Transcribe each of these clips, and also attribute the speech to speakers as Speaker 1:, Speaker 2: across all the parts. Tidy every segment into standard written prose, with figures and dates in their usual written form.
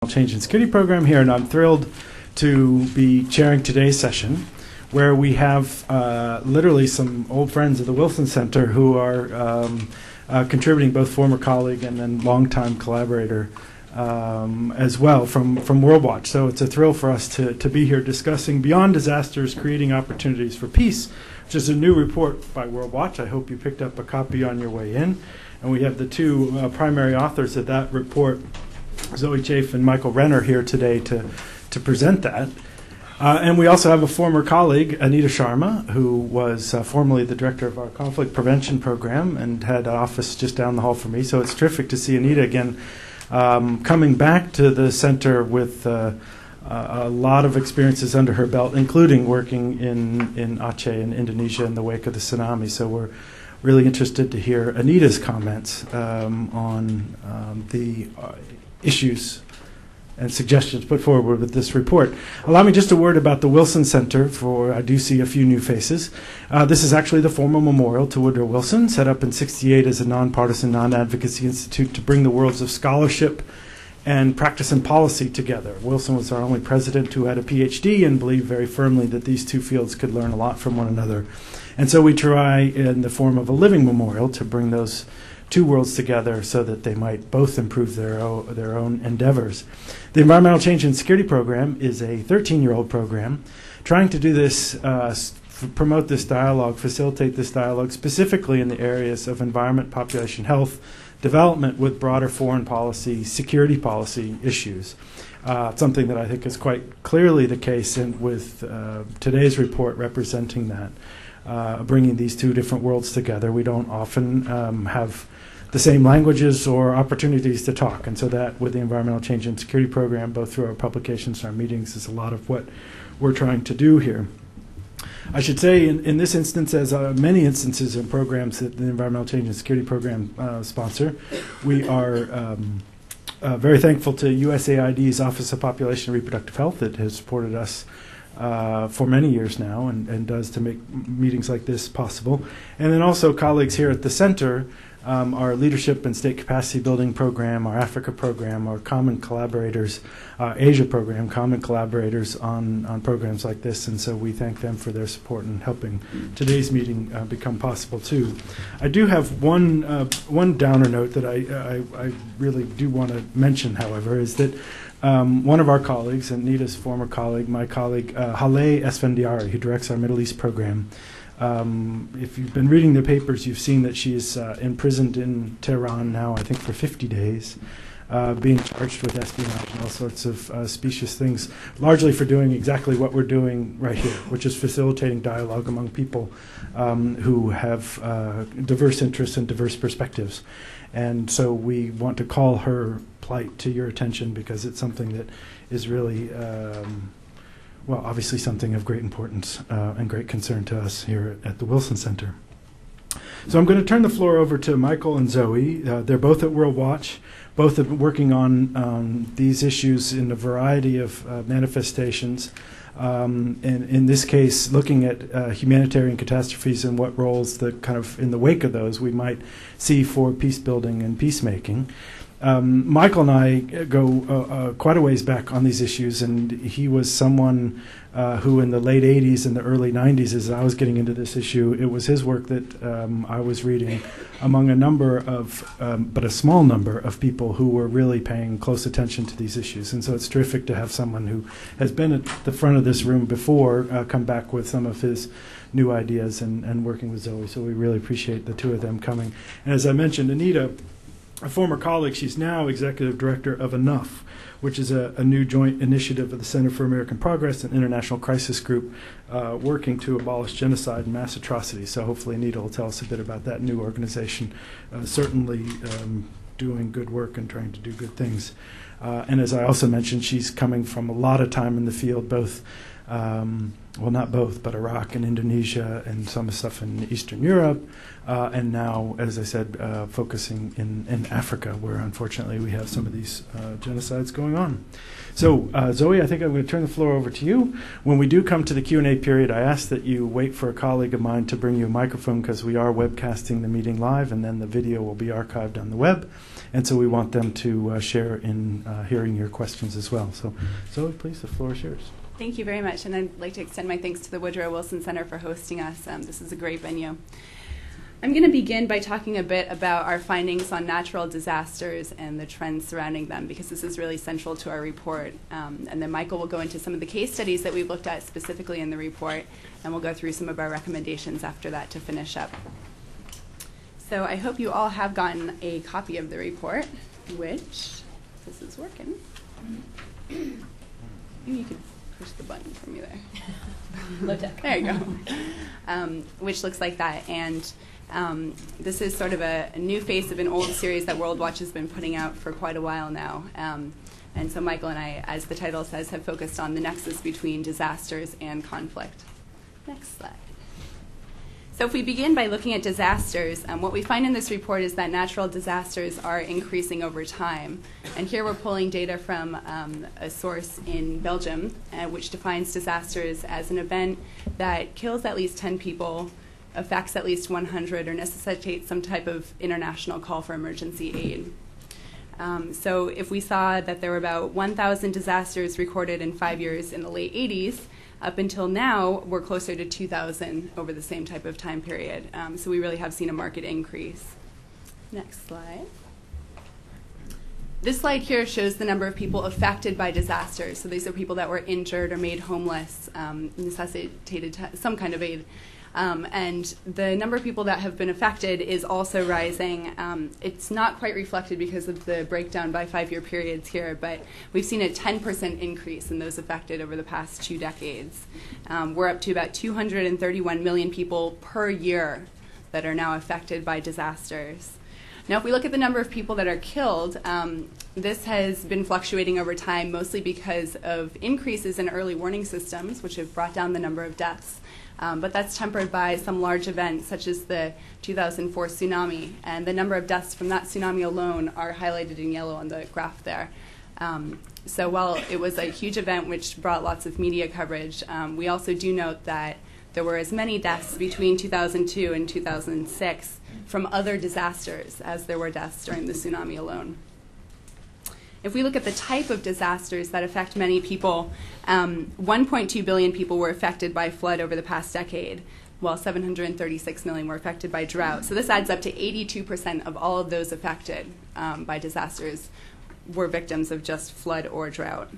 Speaker 1: Change in Security program here, and I'm thrilled to be chairing today's session, where we have literally some old friends of the Wilson Center who are contributing, both former colleague and then longtime collaborator as well from World Watch. So it's a thrill for us to be here discussing Beyond Disasters, Creating Opportunities for Peace, which is a new report by World Watch. I hope you picked up a copy on your way in. And we have the two primary authors of that report, Zoe Chafe and Michael Renner, here today to present that. And we also have a former colleague, Anita Sharma, who was formerly the director of our conflict prevention program and had an office just down the hall from me. So it's terrific to see Anita again coming back to the center with a lot of experiences under her belt, including working in Aceh in Indonesia in the wake of the tsunami. So we're really interested to hear Anita's comments on the issues and suggestions put forward with this report. Allow me just a word about the Wilson Center, for I do see a few new faces. This is actually the former memorial to Woodrow Wilson, set up in '68 as a nonpartisan, non-advocacy institute to bring the worlds of scholarship and practice and policy together. Wilson was our only president who had a PhD and believed very firmly that these two fields could learn a lot from one another. And so we try, in the form of a living memorial, to bring those two worlds together so that they might both improve their own endeavors. The Environmental Change and Security program is a 13-year-old program trying to do this, promote this dialogue, facilitate this dialogue, specifically in the areas of environment, population health, development with broader foreign policy, security policy issues. Something that I think is quite clearly the case with today's report representing that. Bringing these two different worlds together. We don't often have the same languages or opportunities to talk, and so that with the Environmental Change and Security program, both through our publications and our meetings, is a lot of what we're trying to do here. I should say in this instance, as many instances in programs that the Environmental Change and Security program sponsor, we are very thankful to USAID's Office of Population and Reproductive Health that has supported us for many years now and does to make meetings like this possible. And then also colleagues here at the center, our Leadership and State Capacity Building program, our Africa program, our common collaborators, Asia program, common collaborators on programs like this. And so we thank them for their support in helping today's meeting become possible too. I do have one downer note that I really do want to mention, however, is that one of our colleagues, Anita's former colleague, my colleague, Haleh Esfandiari, who directs our Middle East program. If you've been reading the papers, you've seen that she is imprisoned in Tehran now, I think, for 50 days, being charged with espionage and all sorts of specious things, largely for doing exactly what we're doing right here, which is facilitating dialogue among people who have diverse interests and diverse perspectives. And so we want to call her plight to your attention because it's something that is really, well, obviously something of great importance and great concern to us here at the Wilson Center. So I'm going to turn the floor over to Michael and Zoe. They're both at World Watch, both have been working on these issues in a variety of manifestations. And in this case, looking at humanitarian catastrophes and what roles that kind of in the wake of those we might see for peace building and peacemaking. Michael and I go quite a ways back on these issues, and he was someone who in the late 80s and the early 90s, as I was getting into this issue, it was his work that I was reading among a number of, but a small number of people who were really paying close attention to these issues. And so it's terrific to have someone who has been at the front of this room before come back with some of his new ideas and working with Zoe. So we really appreciate the two of them coming. And as I mentioned, Anita, a former colleague, she's now executive director of Enough, which is a new joint initiative of the Center for American Progress and International Crisis Group working to abolish genocide and mass atrocities. So hopefully Anita will tell us a bit about that new organization, certainly doing good work and trying to do good things. And as I also mentioned, she's coming from a lot of time in the field, both well, not both, but Iraq and Indonesia and some stuff in Eastern Europe, and now, as I said, focusing in Africa, where unfortunately we have some of these genocides going on. So, Zoe, I think I'm going to turn the floor over to you. When we do come to the Q&A period, I ask that you wait for a colleague of mine to bring you a microphone because we are webcasting the meeting live, and then the video will be archived on the web. and so we want them to share in hearing your questions as well. So, Zoe, please, the floor is yours.
Speaker 2: Thank you very much, and I'd like to extend my thanks to the Woodrow Wilson Center for hosting us. This is a great venue. I'm going to begin by talking a bit about our findings on natural disasters and the trends surrounding them, because this is really central to our report. And then Michael will go into some of the case studies that we've looked at specifically in the report, and we'll go through some of our recommendations after that to finish up. So I hope you all have gotten a copy of the report, which, this is working. Maybe you could push the button for me there. There you go. Which looks like that. And this is sort of a new face of an old series that World Watch has been putting out for quite a while now. And so Michael and I, as the title says, have focused on the nexus between disasters and conflict. Next slide. So if we begin by looking at disasters, what we find in this report is that natural disasters are increasing over time. And here we're pulling data from a source in Belgium, which defines disasters as an event that kills at least 10 people, affects at least 100, or necessitates some type of international call for emergency aid. So if we saw that there were about 1,000 disasters recorded in 5 years in the late 80s, up until now, we're closer to 2,000 over the same type of time period. So we really have seen a market increase. Next slide. This slide here shows the number of people affected by disasters. So these are people that were injured or made homeless, necessitated some kind of aid. And the number of people that have been affected is also rising. It's not quite reflected because of the breakdown by 5-year periods here, but we've seen a 10% increase in those affected over the past 2 decades. We're up to about 231 million people per year that are now affected by disasters. Now, if we look at the number of people that are killed, this has been fluctuating over time, mostly because of increases in early warning systems, which have brought down the number of deaths. But that's tempered by some large events, such as the 2004 tsunami. And the number of deaths from that tsunami alone are highlighted in yellow on the graph there. So while it was a huge event which brought lots of media coverage, we also do note that there were as many deaths between 2002 and 2006 from other disasters as there were deaths during the tsunami alone. If we look at the type of disasters that affect many people, 1.2 billion people were affected by flood over the past decade, while 736 million were affected by drought. So this adds up to 82% of all of those affected by disasters were victims of just flood or drought.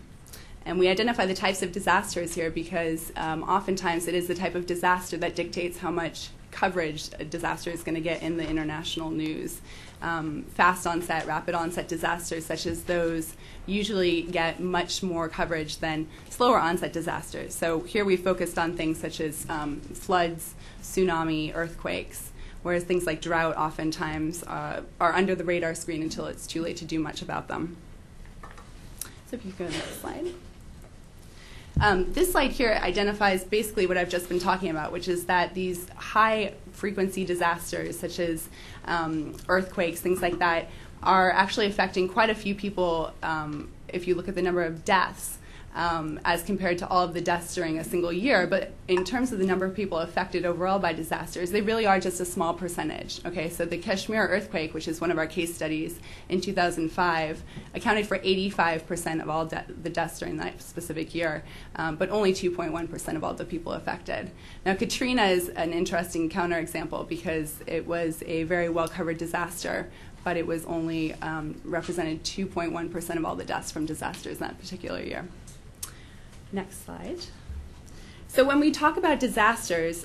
Speaker 2: And we identify the types of disasters here because oftentimes it is the type of disaster that dictates how much coverage a disaster is going to get in the international news. Fast onset, rapid onset disasters such as those usually get much more coverage than slower onset disasters. So here we focused on things such as floods, tsunami, earthquakes, whereas things like drought oftentimes are under the radar screen until it's too late to do much about them. So if you go to the next slide. This slide here identifies basically what I've just been talking about, which is that these high-frequency disasters, such as earthquakes, things like that, are actually affecting quite a few people if you look at the number of deaths as compared to all of the deaths during a single year. But in terms of the number of people affected overall by disasters, they really are just a small percentage. Okay, so the Kashmir earthquake, which is one of our case studies in 2005, accounted for 85% of all the deaths during that specific year, but only 2.1% of all the people affected. Now, Katrina is an interesting counterexample because it was a very well-covered disaster, but it was only represented 2.1% of all the deaths from disasters in that particular year. Next slide. So when we talk about disasters,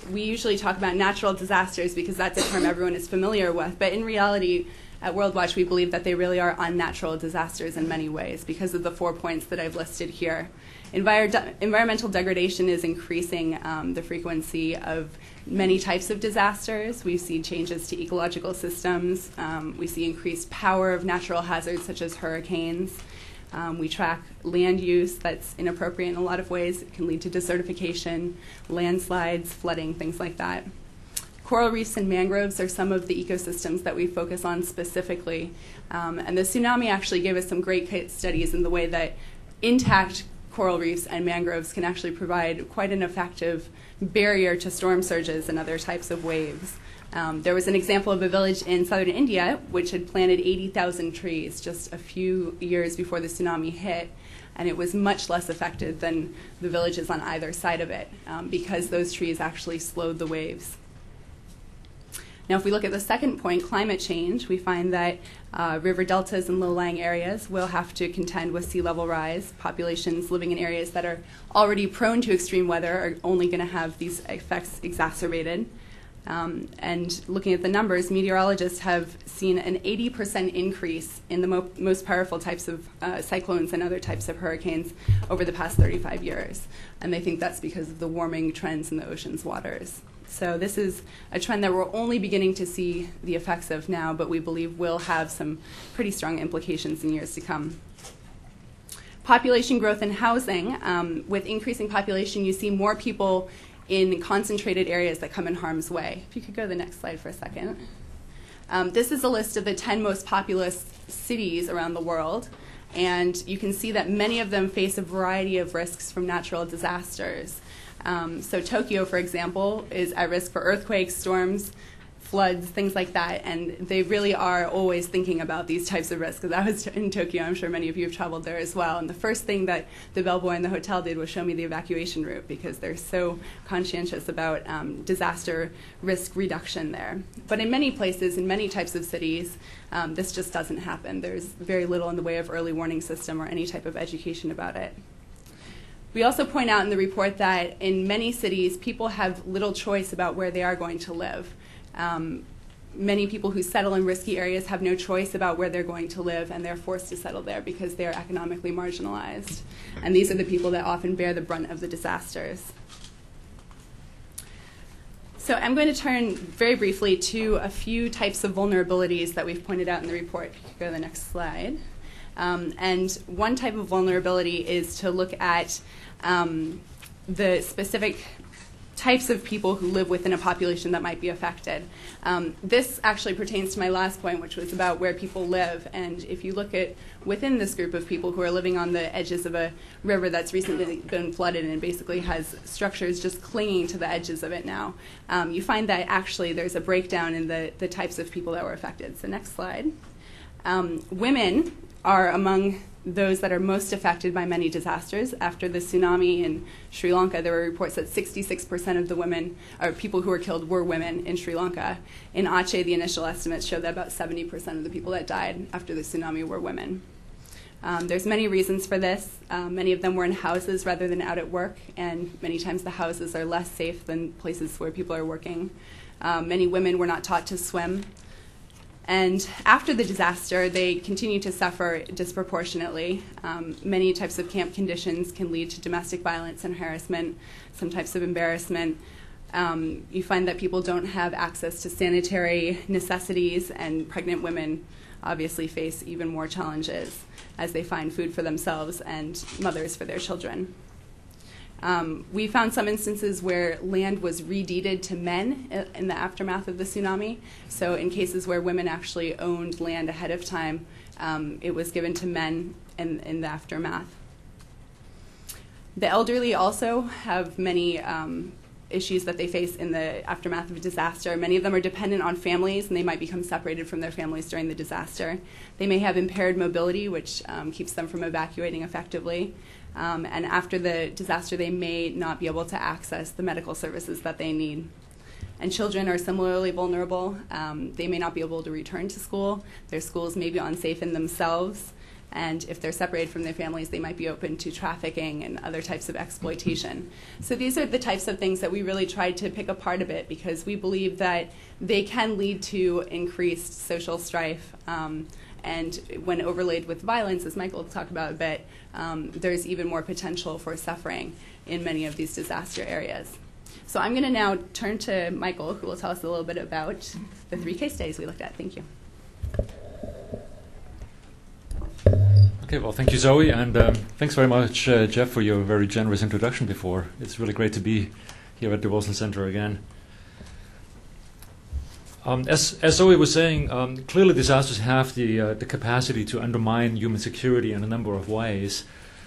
Speaker 2: we usually talk about natural disasters because that's a term everyone is familiar with. But in reality, at World Watch, we believe that they really are unnatural disasters in many ways because of the 4 points that I've listed here. Environmental degradation is increasing the frequency of many types of disasters. We see changes to ecological systems. We see increased power of natural hazards such as hurricanes. We track land use that's inappropriate in a lot of ways. It can lead to desertification, landslides, flooding, things like that. Coral reefs and mangroves are some of the ecosystems that we focus on specifically. And the tsunami actually gave us some great case studies in the way that intact coral reefs and mangroves can actually provide quite an effective barrier to storm surges and other types of waves. There was an example of a village in southern India which had planted 80,000 trees just a few years before the tsunami hit, and it was much less affected than the villages on either side of it because those trees actually slowed the waves. Now, if we look at the second point, climate change, we find that river deltas and low-lying areas will have to contend with sea level rise. Populations living in areas that are already prone to extreme weather are only going to have these effects exacerbated. And looking at the numbers, meteorologists have seen an 80% increase in the most powerful types of cyclones and other types of hurricanes over the past 35 years. And they think that's because of the warming trends in the ocean's waters. So this is a trend that we're only beginning to see the effects of now, but we believe will have some pretty strong implications in years to come. Population growth and housing. With increasing population, you see more people in concentrated areas that come in harm's way. If you could go to the next slide for a second. This is a list of the 10 most populous cities around the world. And you can see that many of them face a variety of risks from natural disasters. So Tokyo, for example, is at risk for earthquakes, storms, floods, things like that. And they really are always thinking about these types of risks. Because I was in Tokyo, I'm sure many of you have traveled there as well. And the first thing that the bellboy in the hotel did was show me the evacuation route because they're so conscientious about disaster risk reduction there. But in many places, in many types of cities, this just doesn't happen. There's very little in the way of early warning system or any type of education about it. We also point out in the report that in many cities, people have little choice about where they are going to live. Many people who settle in risky areas have no choice about where they're going to live, and they're forced to settle there because they're economically marginalized. And these are the people that often bear the brunt of the disasters. So I'm going to turn very briefly to a few types of vulnerabilities that we've pointed out in the report. If you could go to the next slide. And one type of vulnerability is to look at the specific types of people who live within a population that might be affected. This actually pertains to my last point, which was about where people live. And if you look at within this group of people who are living on the edges of a river that's recently been flooded and basically has structures just clinging to the edges of it now, you find that actually there's a breakdown in the types of people that were affected. So next slide. Women are among those that are most affected by many disasters. After the tsunami in Sri Lanka, there were reports that 66% of the women, or people who were killed, were women in Sri Lanka. In Aceh, the initial estimates showed that about 70% of the people that died after the tsunami were women. There's many reasons for this. Many of them were in houses rather than out at work, and many times the houses are less safe than places where people are working. Many women were not taught to swim. And after the disaster, they continue to suffer disproportionately. Many types of camp conditions can lead to domestic violence and harassment, some types of embarrassment. You find that people don't have access to sanitary necessities, and pregnant women obviously face even more challenges as they find food for themselves and mothers for their children. We found some instances where land was redeeded to men in the aftermath of the tsunami. So in cases where women actually owned land ahead of time, it was given to men in the aftermath. The elderly also have many issues that they face in the aftermath of a disaster. Many of them are dependent on families, and they might become separated from their families during the disaster. They may have impaired mobility, which keeps them from evacuating effectively. And after the disaster, they may not be able to access the medical services that they need. And children are similarly vulnerable. They may not be able to return to school. Their schools may be unsafe in themselves. And if they're separated from their families, they might be open to trafficking and other types of exploitation. So these are the types of things that we really tried to pick apart a bit, because we believe that they can lead to increased social strife. And when overlaid with violence, as Michael talked about a bit, there's even more potential for suffering in many of these disaster areas. So I'm going to now turn to Michael, who will tell us a little bit about the 3 case studies we looked at. Thank you.
Speaker 3: Okay, well, thank you, Zoe, and thanks very much, Jeff, for your very generous introduction before. It's really great to be here at the Wilson Center again. As Zoe was saying, clearly disasters have the capacity to undermine human security in a number of ways.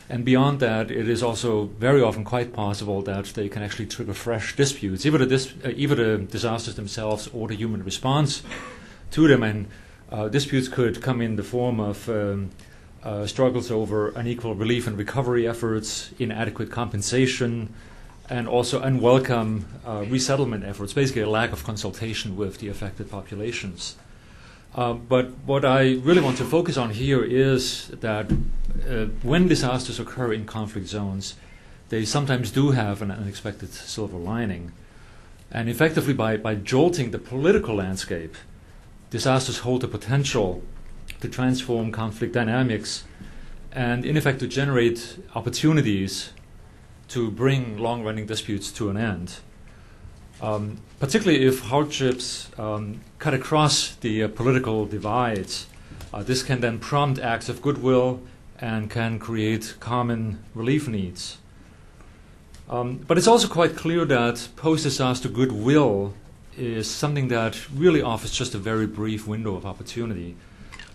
Speaker 3: And beyond that, it is also very often quite possible that they can actually trigger fresh disputes, either the disasters themselves or the human response to them. And disputes could come in the form of struggles over unequal relief and recovery efforts, inadequate compensation, and also unwelcome resettlement efforts, basically a lack of consultation with the affected populations. But what I really want to focus on here is that when disasters occur in conflict zones, they sometimes do have an unexpected silver lining. And effectively, by jolting the political landscape, disasters hold the potential to transform conflict dynamics and, in effect, to generate opportunities to bring long-running disputes to an end. Particularly if hardships cut across the political divides, this can then prompt acts of goodwill and can create common relief needs. But it's also quite clear that post-disaster goodwill is something that really offers just a very brief window of opportunity.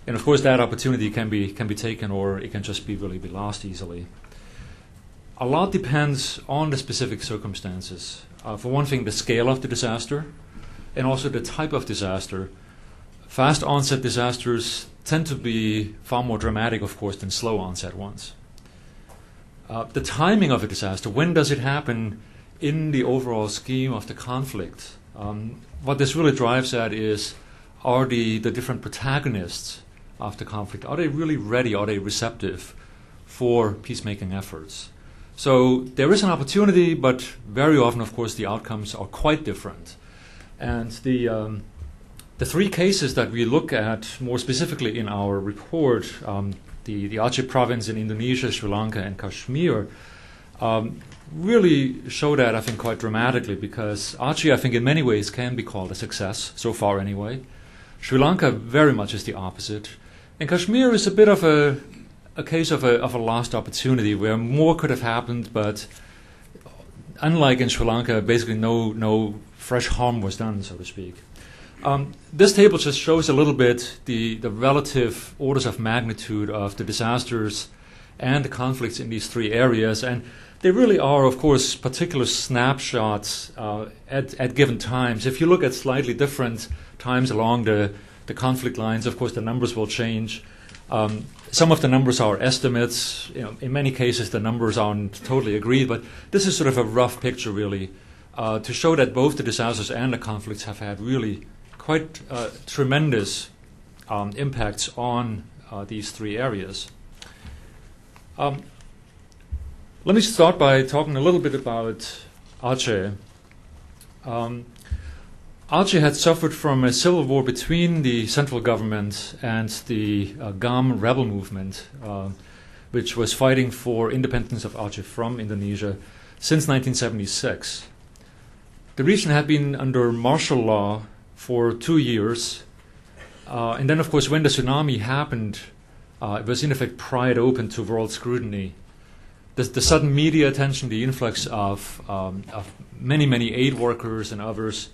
Speaker 3: And of course that opportunity can be taken, or it can just be lost easily. A lot depends on the specific circumstances. For one thing, the scale of the disaster and also the type of disaster. Fast onset disasters tend to be far more dramatic, of course, than slow onset ones. The timing of a disaster, when does it happen in the overall scheme of the conflict? What this really drives at is, are the different protagonists of the conflict, are they really ready, are they receptive for peacemaking efforts? So there is an opportunity, but very often, of course, the outcomes are quite different. And the three cases that we look at more specifically in our report, the Aceh province in Indonesia, Sri Lanka, and Kashmir, really show that, I think, quite dramatically, because Aceh, I think, in many ways can be called a success, so far anyway. Sri Lanka very much is the opposite. And Kashmir is a bit of a case of a lost opportunity where more could have happened, but unlike in Sri Lanka, basically no fresh harm was done, so to speak. This table just shows a little bit the relative orders of magnitude of the disasters and the conflicts in these three areas, and they really are, of course, particular snapshots at given times. If you look at slightly different times along the conflict lines, of course, the numbers will change. Some of the numbers are estimates. In many cases, the numbers aren't totally agreed, but this is sort of a rough picture, really, to show that both the disasters and the conflicts have had really quite tremendous impacts on these three areas. Let me start by talking a little bit about Aceh. Aceh had suffered from a civil war between the central government and the GAM rebel movement, which was fighting for independence of Aceh from Indonesia since 1976. The region had been under martial law for 2 years, and then, of course, when the tsunami happened, it was in effect pried open to world scrutiny. The sudden media attention, the influx of many aid workers and others,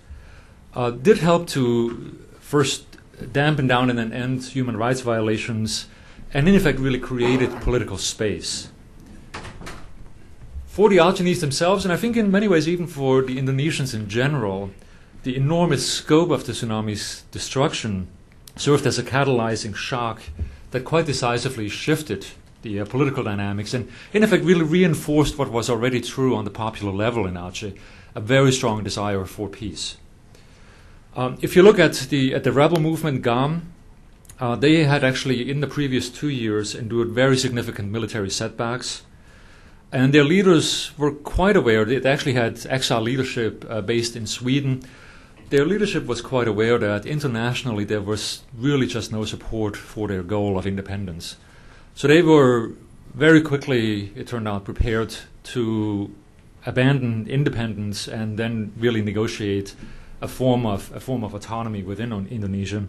Speaker 3: did help to first dampen down and then end human rights violations, and in effect really created political space. For the Acehnese themselves, and I think in many ways even for the Indonesians in general, the enormous scope of the tsunami's destruction served as a catalyzing shock that quite decisively shifted the political dynamics and in effect really reinforced what was already true on the popular level in Aceh, a very strong desire for peace. If you look at the rebel movement, GAM, they had actually in the previous 2 years endured very significant military setbacks, and their leaders were quite aware. They actually had exile leadership based in Sweden. Their leadership was quite aware that internationally there was really just no support for their goal of independence. So they were very quickly, it turned out, prepared to abandon independence and then really negotiate a form of autonomy within Indonesia.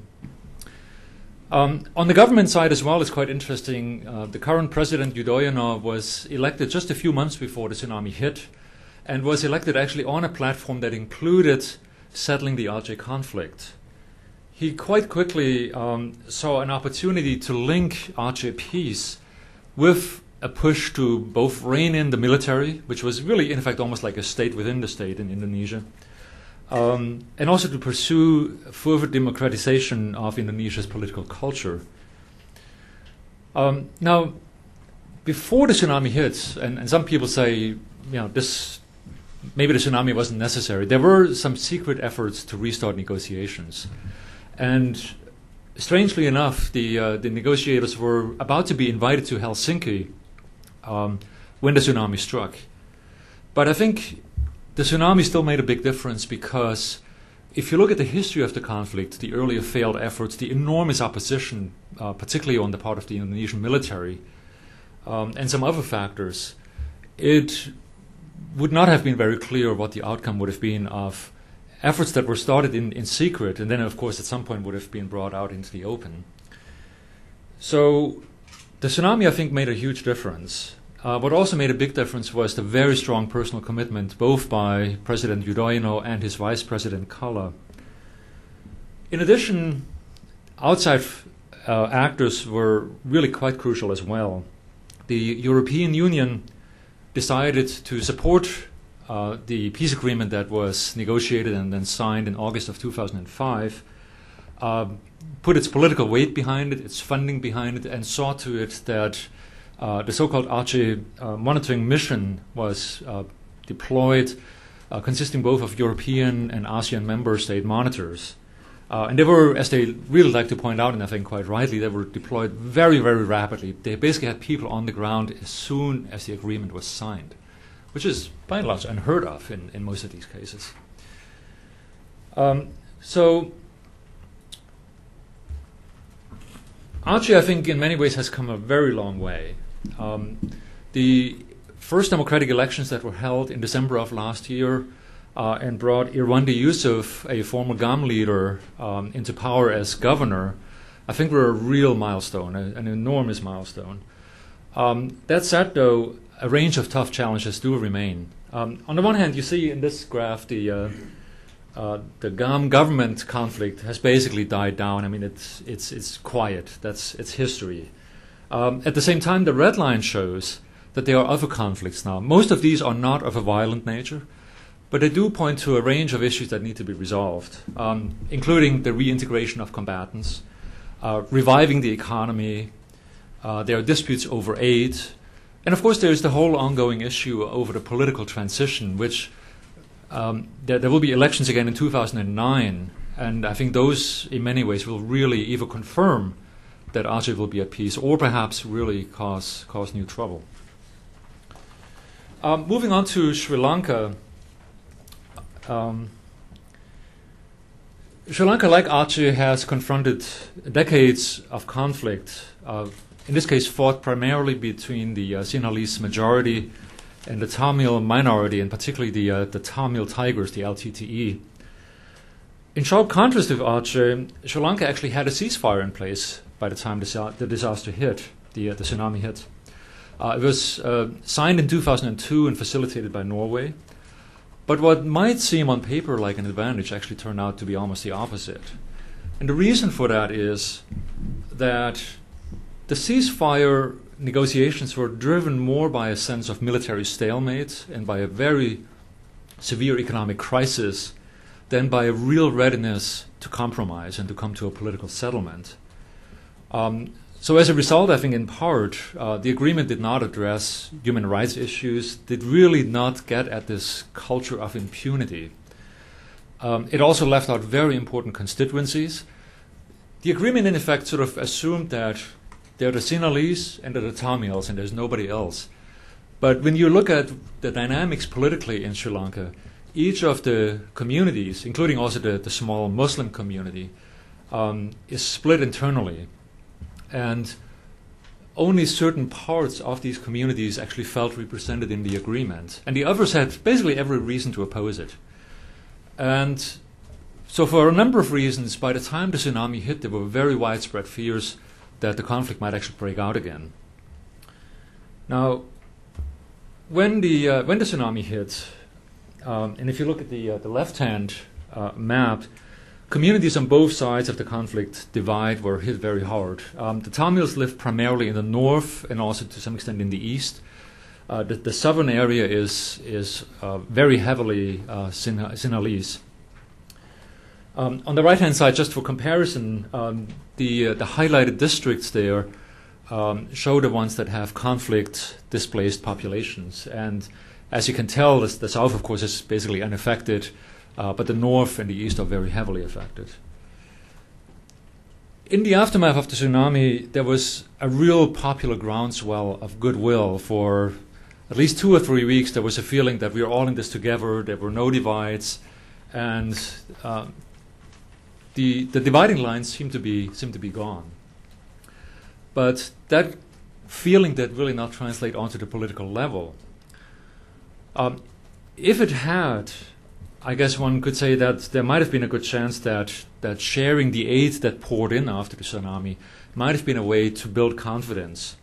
Speaker 3: On the government side as well, it's quite interesting. The current president, Yudhoyono, was elected just a few months before the tsunami hit, and was elected actually on a platform that included settling the Aceh conflict. He quite quickly saw an opportunity to link Aceh peace with a push to both rein in the military, which was really, in fact, almost like a state within the state in Indonesia, and also to pursue further democratization of Indonesia's political culture. Now, before the tsunami hit, and some people say, maybe the tsunami wasn't necessary, there were some secret efforts to restart negotiations. And strangely enough, the negotiators were about to be invited to Helsinki when the tsunami struck. But I think the tsunami still made a big difference, because if you look at the history of the conflict, the earlier failed efforts, the enormous opposition, particularly on the part of the Indonesian military, and some other factors, it would not have been very clear what the outcome would have been of efforts that were started in secret, and then, of course, at some point would have been brought out into the open. So the tsunami, I think, made a huge difference. What also made a big difference was the very strong personal commitment, both by President Yudhoyono and his Vice President Kala. In addition, outside actors were really quite crucial as well. The European Union decided to support the peace agreement that was negotiated and then signed in August of 2005, put its political weight behind it, its funding behind it, and saw to it that the so-called Aceh monitoring mission was deployed, consisting both of European and ASEAN member state monitors. And they were, as they really like to point out, and I think quite rightly, they were deployed very, very rapidly. They basically had people on the ground as soon as the agreement was signed, which is by and large unheard of in most of these cases. So Aceh, I think, in many ways has come a very long way. The first democratic elections that were held in December of last year and brought Irwandi Yusuf, a former GAM leader, into power as governor, I think were a real milestone, an enormous milestone. That said, though, a range of tough challenges do remain. On the one hand, you see in this graph the GAM government conflict has basically died down. I mean, it's quiet. It's history. At the same time, the red line shows that there are other conflicts now. Most of these are not of a violent nature, but they do point to a range of issues that need to be resolved, including the reintegration of combatants, reviving the economy. There are disputes over aid. And of course, there's the whole ongoing issue over the political transition, which there will be elections again in 2009. And I think those, in many ways, will really either confirm that Aceh will be at peace or perhaps really cause new trouble. Moving on to Sri Lanka. Sri Lanka, like Aceh, has confronted decades of conflict, in this case fought primarily between the Sinhalese majority and the Tamil minority, and particularly the Tamil Tigers, the LTTE. In sharp contrast with Aceh, Sri Lanka actually had a ceasefire in place by the time the disaster hit, the tsunami hit. It was signed in 2002 and facilitated by Norway. But what might seem on paper like an advantage actually turned out to be almost the opposite. And the reason for that is that the ceasefire negotiations were driven more by a sense of military stalemate and by a very severe economic crisis than by a real readiness to compromise and to come to a political settlement. So as a result, I think in part, the agreement did not address human rights issues, did really not get at this culture of impunity. It also left out very important constituencies. The agreement, in effect, sort of assumed that there are the Sinhalese and there are the Tamils, and there's nobody else. But when you look at the dynamics politically in Sri Lanka, each of the communities, including also the small Muslim community, is split internally. And only certain parts of these communities actually felt represented in the agreement. And the others had basically every reason to oppose it. And so for a number of reasons, by the time the tsunami hit, there were very widespread fears that the conflict might actually break out again. Now, when the tsunami hit, and if you look at the left-hand map, communities on both sides of the conflict divide were hit very hard. The Tamils lived primarily in the north and also to some extent in the east. The southern area is very heavily Sinhalese. On the right-hand side, just for comparison, the highlighted districts there show the ones that have conflict-displaced populations. And as you can tell, the south, of course, is basically unaffected, but the north and the east are very heavily affected. In the aftermath of the tsunami, there was a real popular groundswell of goodwill. For at least 2 or 3 weeks, there was a feeling that we are all in this together, there were no divides, and the dividing lines seem to be gone. But that feeling did really not translate onto the political level. If it had, I guess one could say that there might have been a good chance that sharing the aid that poured in after the tsunami might have been a way to build confidence.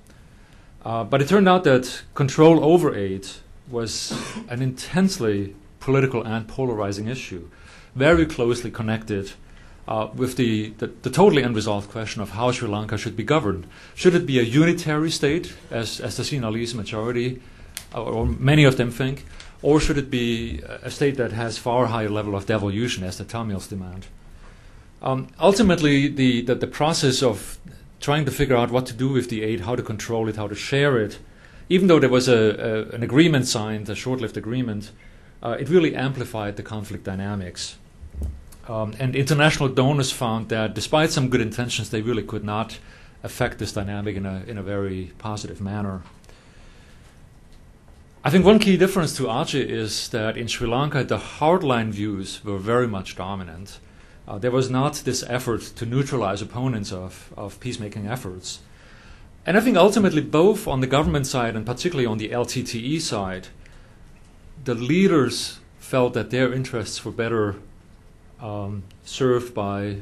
Speaker 3: But it turned out that control over aid was an intensely political and polarizing issue, very closely connected with the totally unresolved question of how Sri Lanka should be governed. Should it be a unitary state, as the Sinhalese majority, or many of them think, or should it be a state that has far higher level of devolution, as the Tamils demand? Ultimately, the process of trying to figure out what to do with the aid, how to control it, how to share it, even though there was an agreement signed, a short-lived agreement, it really amplified the conflict dynamics. And international donors found that despite some good intentions, they really could not affect this dynamic in a very positive manner. I think one key difference to Aceh is that in Sri Lanka, the hardline views were very much dominant. There was not this effort to neutralize opponents of peacemaking efforts. And I think ultimately both on the government side and particularly on the LTTE side, the leaders felt that their interests were better served by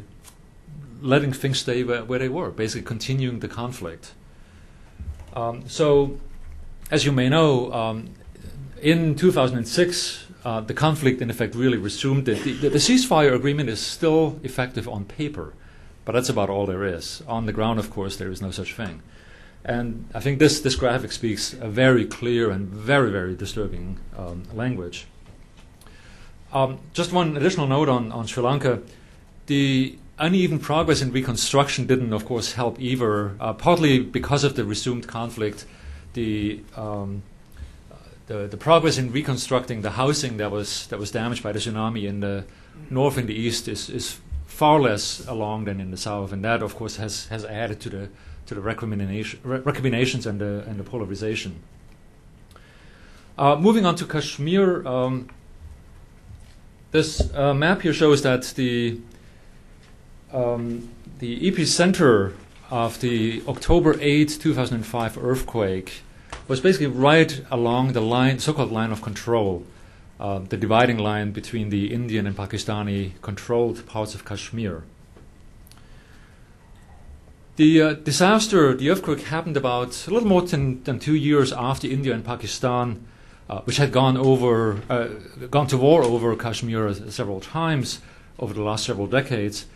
Speaker 3: letting things stay where they were, basically continuing the conflict. So, as you may know, in 2006, the conflict in effect really resumed. The ceasefire agreement is still effective on paper, but that's about all there is. On the ground, of course, there is no such thing. And I think this graphic speaks a very clear and very, very disturbing language. Just one additional note on Sri Lanka. The uneven progress in reconstruction didn't, of course, help either, partly because of the resumed conflict. The progress in reconstructing the housing that was damaged by the tsunami in the north and the east is far less along than in the south, and that, of course, has added to the recriminations and the polarization. Moving on to Kashmir. This map here shows that the epicenter of the October 8, 2005 earthquake was basically right along the line, so-called line of control, the dividing line between the Indian and Pakistani controlled parts of Kashmir. The disaster, the earthquake, happened about a little more than 2 years after India and Pakistan, which had gone to war over Kashmir several times over the last several decades,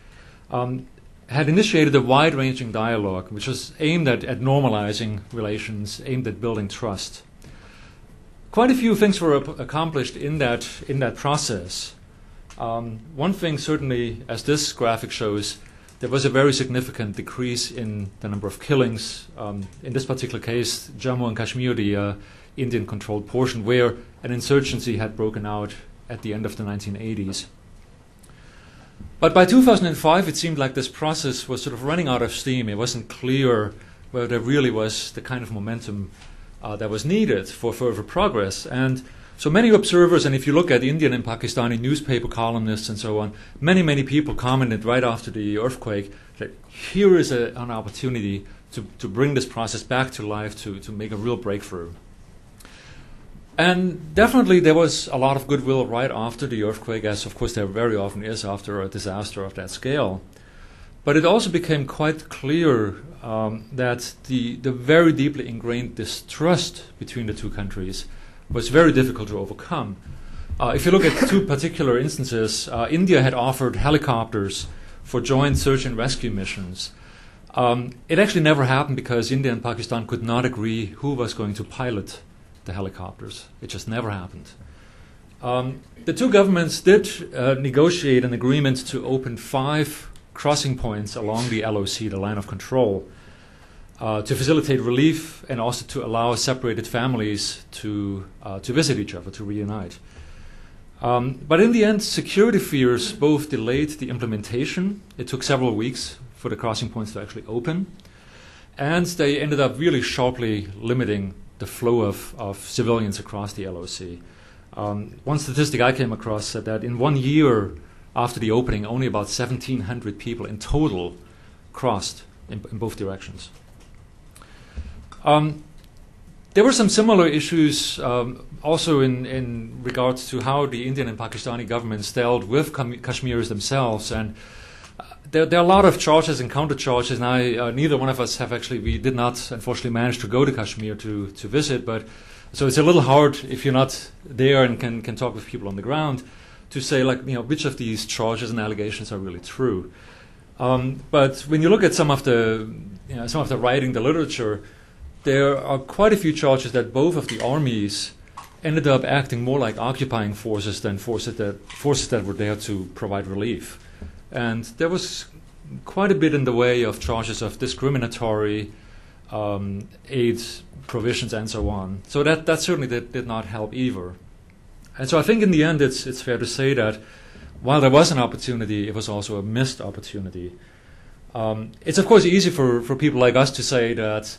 Speaker 3: had initiated a wide-ranging dialogue which was aimed at normalizing relations, aimed at building trust. Quite a few things were accomplished in that process. One thing certainly, as this graphic shows, there was a very significant decrease in the number of killings. In this particular case, Jammu and Kashmir, the Indian-controlled portion, where an insurgency had broken out at the end of the 1980s. But by 2005, it seemed like this process was sort of running out of steam. It wasn't clear whether there really was the kind of momentum that was needed for further progress. And so many observers, and if you look at Indian and Pakistani newspaper columnists and so on, many people commented right after the earthquake that here is an opportunity to bring this process back to life, to make a real breakthrough. And definitely there was a lot of goodwill right after the earthquake, as of course there very often is after a disaster of that scale. But it also became quite clear that the very deeply ingrained distrust between the two countries was very difficult to overcome. If you look at two particular instances, India had offered helicopters for joint search and rescue missions. It actually never happened because India and Pakistan could not agree who was going to pilot the helicopters. It just never happened. The two governments did negotiate an agreement to open 5 crossing points along the LOC, the line of control, to facilitate relief and also to allow separated families to visit each other, to reunite. But in the end, security fears both delayed the implementation. It took several weeks for the crossing points to actually open. And they ended up really sharply limiting the flow of civilians across the LOC. One statistic I came across said that in 1 year after the opening, only about 1,700 people in total crossed in both directions. There were some similar issues also in regards to how the Indian and Pakistani governments dealt with Kashmiris themselves. And there are a lot of charges and counter-charges, and neither one of us we did not, unfortunately, manage to go to Kashmir to visit, but so it's a little hard if you're not there and can talk with people on the ground to say, which of these charges and allegations are really true. But when you look at some of the writing, the literature, there are quite a few charges that both of the armies ended up acting more like occupying forces than forces that were there to provide relief. And there was quite a bit in the way of charges of discriminatory aid provisions and so on. So that certainly did not help either. And so I think in the end it's fair to say that while there was an opportunity, it was also a missed opportunity. It's of course easy for people like us to say that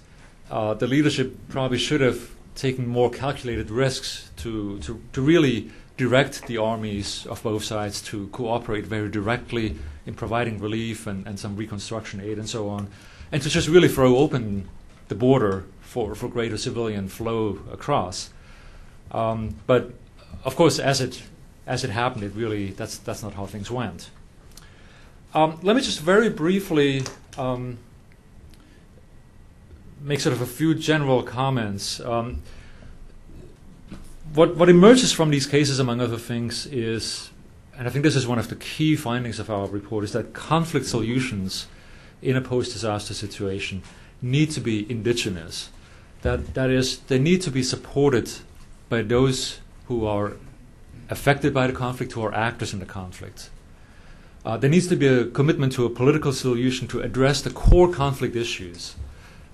Speaker 3: the leadership probably should have taken more calculated risks to really direct the armies of both sides to cooperate very directly in providing relief and some reconstruction aid and so on, and to just really throw open the border for greater civilian flow across. But of course, as it happened, it really that's not how things went. Let me just very briefly make sort of a few general comments. What emerges from these cases, among other things, is, and I think this is one of the key findings of our report, is that conflict solutions in a post-disaster situation need to be indigenous. That is, they need to be supported by those who are affected by the conflict, who are actors in the conflict. There needs to be a commitment to a political solution to address the core conflict issues,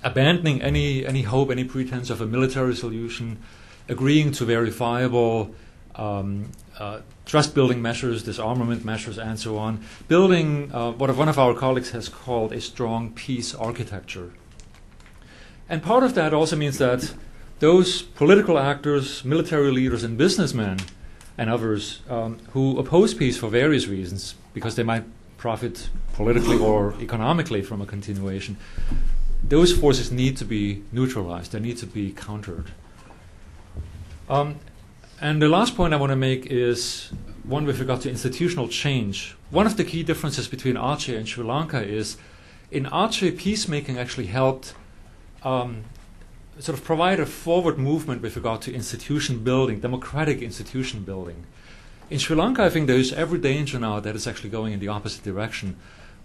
Speaker 3: abandoning any hope, any pretense of a military solution, agreeing to verifiable trust-building measures, disarmament measures, and so on, building what one of our colleagues has called a strong peace architecture. And part of that also means that those political actors, military leaders, and businessmen and others who oppose peace for various reasons, because they might profit politically or economically from a continuation, those forces need to be neutralized. They need to be countered. And the last point I want to make is one with regard to institutional change. One of the key differences between Aceh and Sri Lanka is in Aceh, peacemaking actually helped sort of provide a forward movement with regard to institution building, democratic institution building. In Sri Lanka, I think there is every danger now that it's actually going in the opposite direction.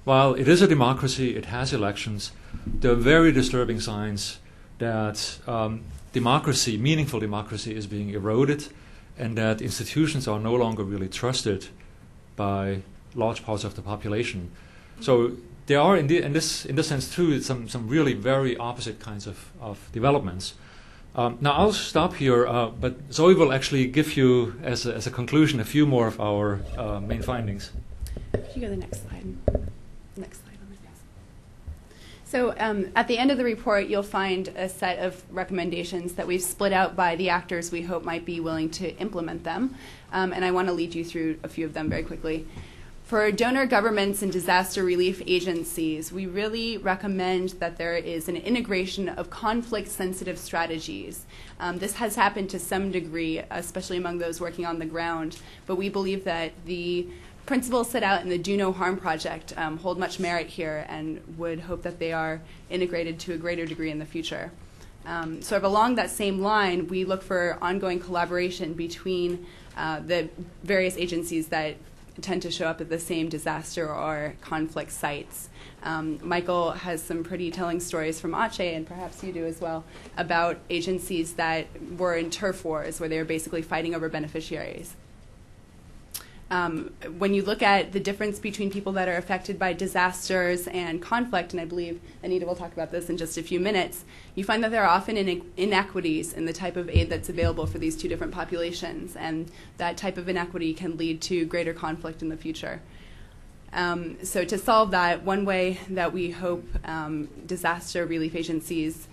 Speaker 3: While it is a democracy, it has elections, there are very disturbing signs that democracy, meaningful democracy, is being eroded, and that institutions are no longer really trusted by large parts of the population. So there are, in this sense too, some really very opposite kinds of developments. Now I'll stop here, but Zoe will actually give you, as a conclusion, a few more of our main findings.
Speaker 2: If you go to the next slide. Next slide. So at the end of the report, you'll find a set of recommendations that we've split out by the actors we hope might be willing to implement them. And I want to lead you through a few of them very quickly. For donor governments and disaster relief agencies, we really recommend that there is an integration of conflict-sensitive strategies. This has happened to some degree, especially among those working on the ground, but we believe that the principles set out in the Do No Harm Project hold much merit here and would hope that they are integrated to a greater degree in the future. Sort of along that same line, we look for ongoing collaboration between the various agencies that tend to show up at the same disaster or conflict sites. Michael has some pretty telling stories from Chafe, and perhaps you do as well, about agencies that were in turf wars where they were basically fighting over beneficiaries. When you look at the difference between people that are affected by disasters and conflict, and I believe Anita will talk about this in just a few minutes, you find that there are often inequities in the type of aid that's available for these two different populations, and that type of inequity can lead to greater conflict in the future. So to solve that, one way that we hope disaster relief agencies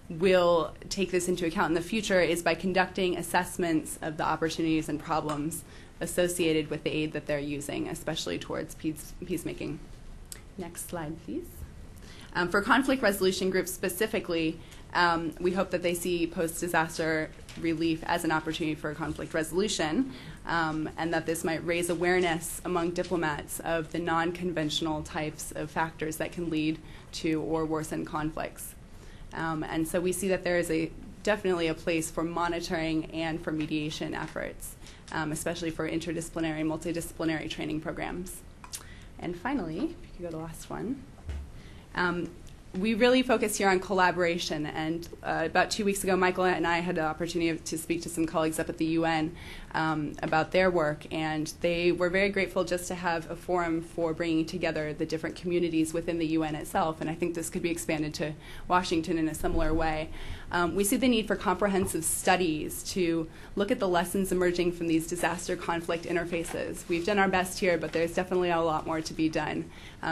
Speaker 2: will take this into account in the future is by conducting assessments of the opportunities and problems associated with the aid that they're using, especially towards peacemaking. Next slide, please. For conflict resolution groups specifically, we hope that they see post-disaster relief as an opportunity for conflict resolution, and that this might raise awareness among diplomats of the non-conventional types of factors that can lead to or worsen conflicts. And so we see that there is definitely a place for monitoring and for mediation efforts, especially for interdisciplinary and multidisciplinary training programs. And finally, if you could go to the last one. We really focus here on collaboration, and about 2 weeks ago, Michael and I had the opportunity to speak to some colleagues up at the UN about their work, and they were very grateful just to have a forum for bringing together the different communities within the UN itself, and I think this could be expanded to Washington in a similar way. We see the need for comprehensive studies to look at the lessons emerging from these disaster conflict interfaces. We've done our best here, but there's definitely a lot more to be done,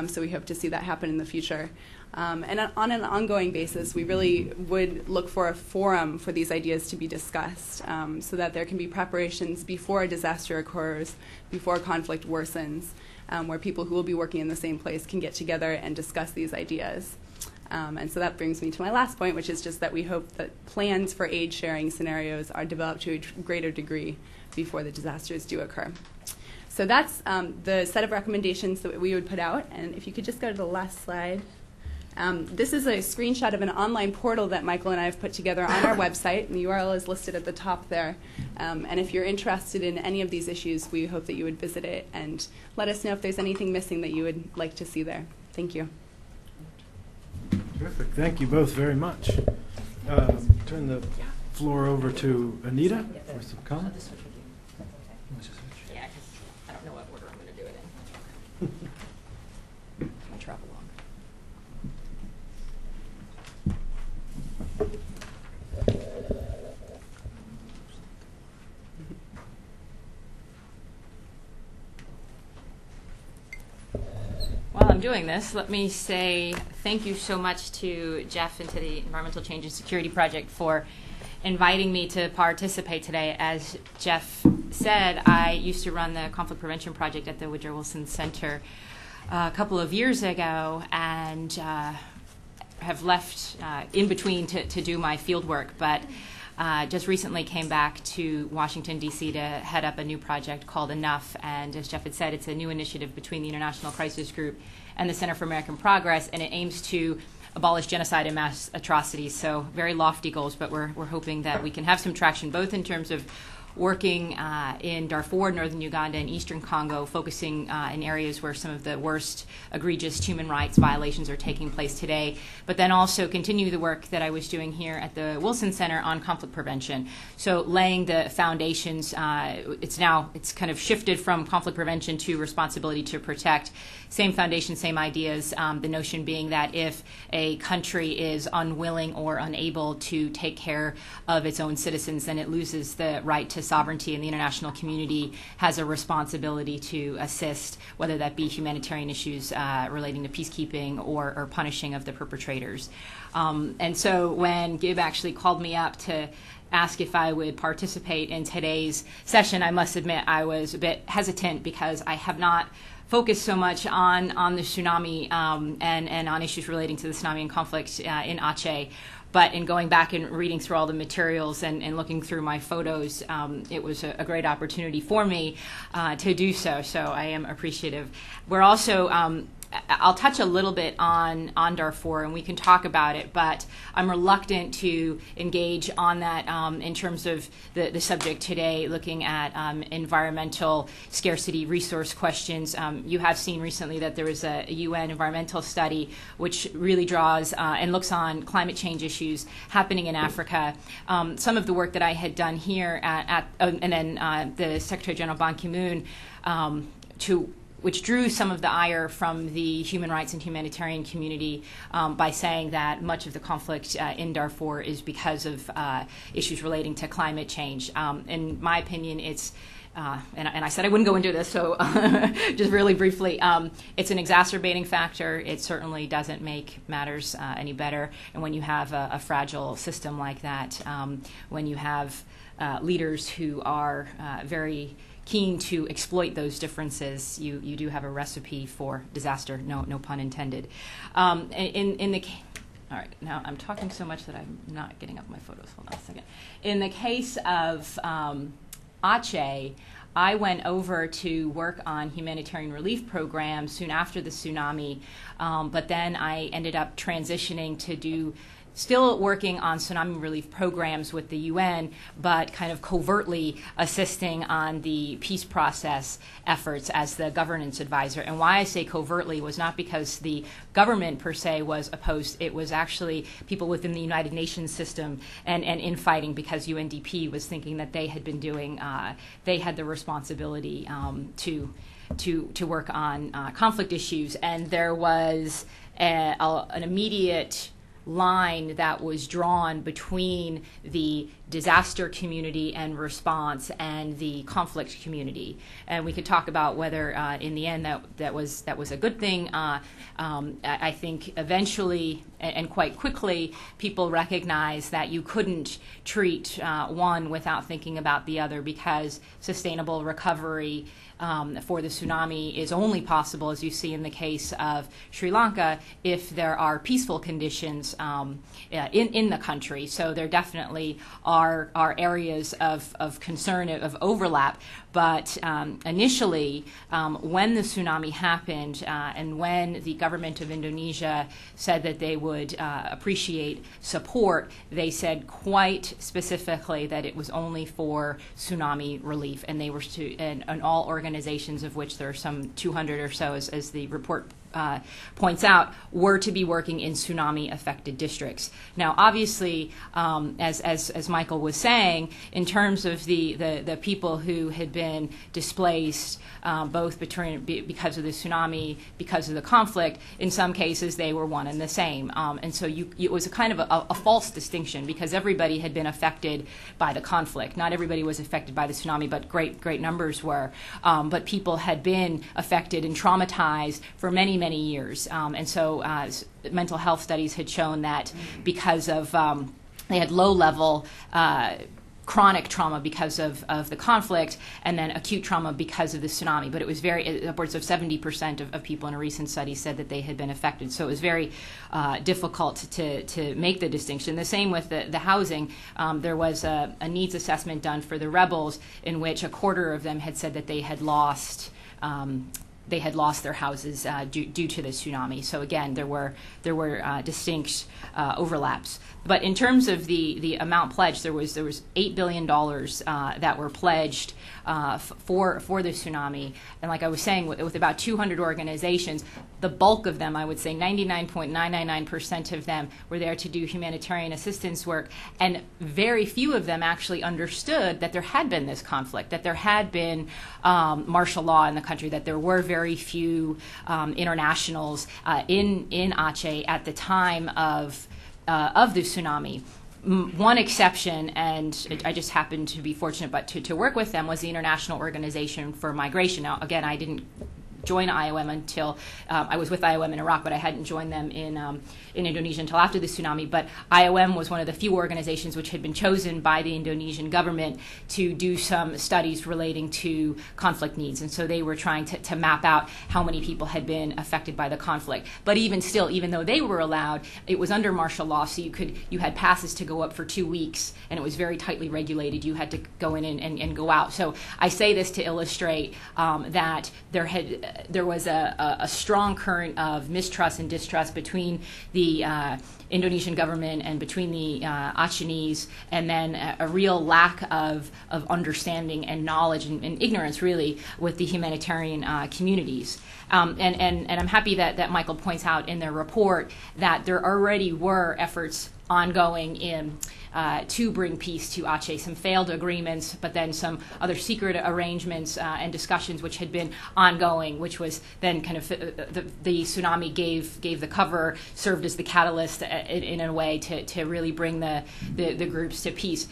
Speaker 2: so we hope to see that happen in the future. And on an ongoing basis, we really would look for a forum for these ideas to be discussed, so that there can be preparations before a disaster occurs, before conflict worsens, where people who will be working in the same place can get together and discuss these ideas. And so that brings me to my last point, which is just that we hope that plans for aid sharing scenarios are developed to a greater degree before the disasters do occur. So that's the set of recommendations that we would put out. And if you could just go to the last slide. This is a screenshot of an online portal that Michael and I have put together on our website, and the URL is listed at the top there. And if you're interested in any of these issues, we hope that you would visit it and let us know if there's anything missing that you would like to see there. Thank you.
Speaker 1: Terrific. Thank you both very much. Turn the floor over to Anita for some comments.
Speaker 4: Yeah, I don't know what order I'm going to do it in. I travel long. While I'm doing this, let me say thank you so much to Jeff and to the Environmental Change and Security Project for inviting me to participate today. As Jeff said, I used to run the Conflict Prevention Project at the Woodrow Wilson Center a couple of years ago, and have left in between to do my field work, but just recently came back to Washington, D.C. to head up a new project called Enough. And as Jeff had said, it's a new initiative between the International Crisis Group and the Center for American Progress, and it aims to abolish genocide and mass atrocities. So very lofty goals, but we're hoping that we can have some traction, both in terms of working in Darfur, northern Uganda, and eastern Congo, focusing in areas where some of the worst egregious human rights violations are taking place today, but then also continue the work that I was doing here at the Wilson Center on conflict prevention. So laying the foundations, it's kind of shifted from conflict prevention to responsibility to protect. Same foundation, same ideas, the notion being that if a country is unwilling or unable to take care of its own citizens, then it loses the right to sovereignty, and the international community has a responsibility to assist, whether that be humanitarian issues relating to peacekeeping or punishing of the perpetrators. And so when Gib actually called me up to ask if I would participate in today's session, I must admit I was a bit hesitant because I have not focused so much on the tsunami and on issues relating to the tsunami and conflict in Aceh. But in going back and reading through all the materials and looking through my photos, it was a great opportunity for me to do so. So I am appreciative. We're also I'll touch a little bit on Darfur, and we can talk about it, but I'm reluctant to engage on that in terms of the subject today, looking at environmental scarcity resource questions. You have seen recently that there was a UN environmental study which really draws and looks on climate change issues happening in Africa. Some of the work that I had done here and then the Secretary General Ban Ki-moon which drew some of the ire from the human rights and humanitarian community by saying that much of the conflict in Darfur is because of issues relating to climate change. In my opinion, it's and I said I wouldn't go into this, so just really briefly, it's an exacerbating factor. It certainly doesn't make matters any better. And when you have a fragile system like that, when you have leaders who are very keen to exploit those differences, you do have a recipe for disaster, no pun intended. All right, now I'm talking so much that I'm not getting up my photos. Hold on a second. In the case of Aceh, I went over to work on humanitarian relief programs soon after the tsunami, but then I ended up transitioning to still working on tsunami relief programs with the UN, but kind of covertly assisting on the peace process efforts as the governance advisor. And why I say covertly was not because the government per se was opposed. It was actually people within the United Nations system and infighting, because UNDP was thinking that they had been doing, they had the responsibility to work on conflict issues. And there was an immediate line that was drawn between the disaster community and response and the conflict community, and we could talk about whether in the end that was a good thing. I think eventually and quite quickly people recognized that you couldn't treat one without thinking about the other, because sustainable recovery for the tsunami is only possible, as you see in the case of Sri Lanka, if there are peaceful conditions in the country. So there definitely are areas of concern, of overlap. But initially, when the tsunami happened and when the government of Indonesia said that they would appreciate support, they said quite specifically that it was only for tsunami relief, and they were and all organizations, of which there are some 200 or so, as the report points out, were to be working in tsunami-affected districts. Now, obviously, as Michael was saying, in terms of the people who had been displaced, both because of the tsunami, because of the conflict, in some cases they were one and the same. And so it was a kind of a false distinction, because everybody had been affected by the conflict. Not everybody was affected by the tsunami, but great numbers were. But people had been affected and traumatized for many years. And so mental health studies had shown that because of they had low-level chronic trauma because of the conflict, and then acute trauma because of the tsunami. But it was upwards of 70% of people in a recent study said that they had been affected. So it was very difficult to make the distinction. The same with the housing. There was a needs assessment done for the rebels, in which a quarter of them had said that they had lost their houses due to the tsunami. So again, there were distinct overlaps. But in terms of the amount pledged, there was $8 billion that were pledged for the tsunami. And like I was saying, with about 200 organizations, the bulk of them, I would say 99.999% of them, were there to do humanitarian assistance work. And very few of them actually understood that there had been this conflict, that there had been martial law in the country, that there were very few internationals in Aceh at the time of the tsunami. One exception, and I just happened to be fortunate to work with them, was the International Organization for Migration. Now, again, I didn't join IOM until I was with IOM in Iraq, but I hadn't joined them in Indonesia until after the tsunami. But IOM was one of the few organizations which had been chosen by the Indonesian government to do some studies relating to conflict needs. And so they were trying to map out how many people had been affected by the conflict. But even still, even though they were allowed, it was under martial law, so you had passes to go up for 2 weeks, and it was very tightly regulated. You had to go in and go out. So I say this to illustrate that there had there was a strong current of mistrust and distrust between the Indonesian government and between the Acehnese, and then a real lack of understanding and knowledge and ignorance, really, with the humanitarian communities. And I'm happy that Michael points out in their report that there already were efforts ongoing to bring peace to Aceh, some failed agreements, but then some other secret arrangements and discussions which had been ongoing, which was then kind of the tsunami gave the cover, served as the catalyst in a way to really bring the groups to peace.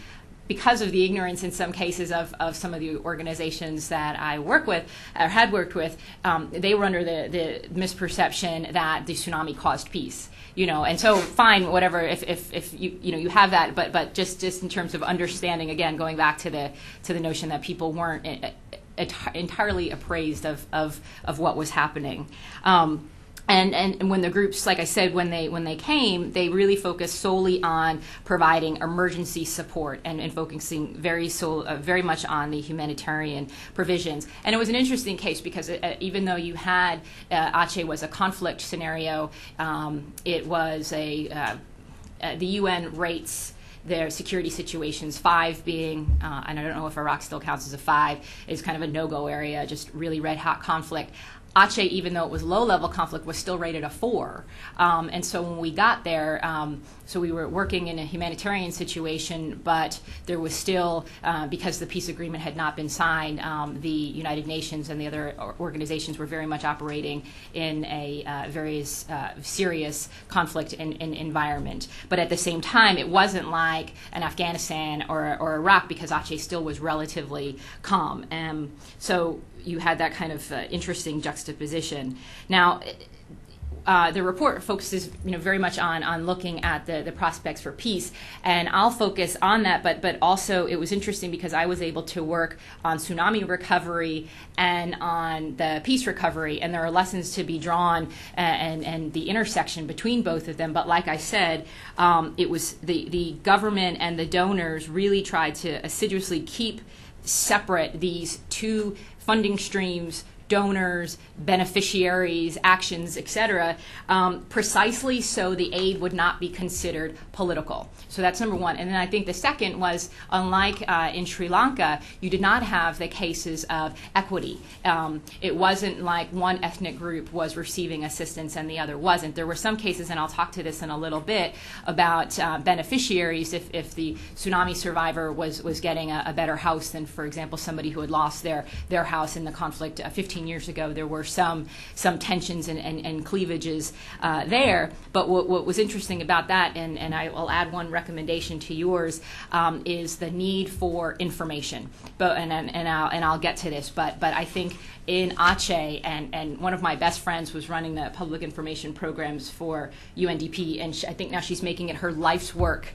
Speaker 4: Because of the ignorance in some cases of some of the organizations that I work with or had worked with, they were under the misperception that the tsunami caused peace. And so fine, whatever, if you have that, but just in terms of understanding, again, going back to the notion that people weren't entirely appraised of what was happening. And when the groups, like I said, when they came, they really focused solely on providing emergency support and focusing very much on the humanitarian provisions. And it was an interesting case because even though you had Aceh was a conflict scenario, it was the UN rates their security situations, 5 being, and I don't know if Iraq still counts as a 5, is kind of a no-go area, just really red-hot conflict. Aceh, even though it was low-level conflict, was still rated a 4. And so when we got there, so we were working in a humanitarian situation, but there was still, because the peace agreement had not been signed, the United Nations and the other organizations were very much operating in a very serious conflict environment. But at the same time, it wasn't like an Afghanistan or Iraq, because Aceh still was relatively calm. So you had that kind of interesting juxtaposition. Now, the report focuses, very much on looking at the prospects for peace, and I'll focus on that. But also, it was interesting because I was able to work on tsunami recovery and on the peace recovery, and there are lessons to be drawn and the intersection between both of them. But like I said, it was the government and the donors really tried to assiduously keep separate these two funding streams, donors, beneficiaries, actions, etc., precisely so the aid would not be considered political. So that's number one. And then I think the second was, unlike in Sri Lanka, you did not have the cases of equity. It wasn't like one ethnic group was receiving assistance and the other wasn't. There were some cases, and I'll talk to this in a little bit, about beneficiaries if the tsunami survivor was getting a better house than, for example, somebody who had lost their house in the conflict 15 years ago. There were some tensions and cleavages there. But what was interesting about that, and I will add one recommendation to yours, is the need for information. I'll get to this. But I think in Aceh, and one of my best friends was running the public information programs for UNDP, and I think now she's making it her life's work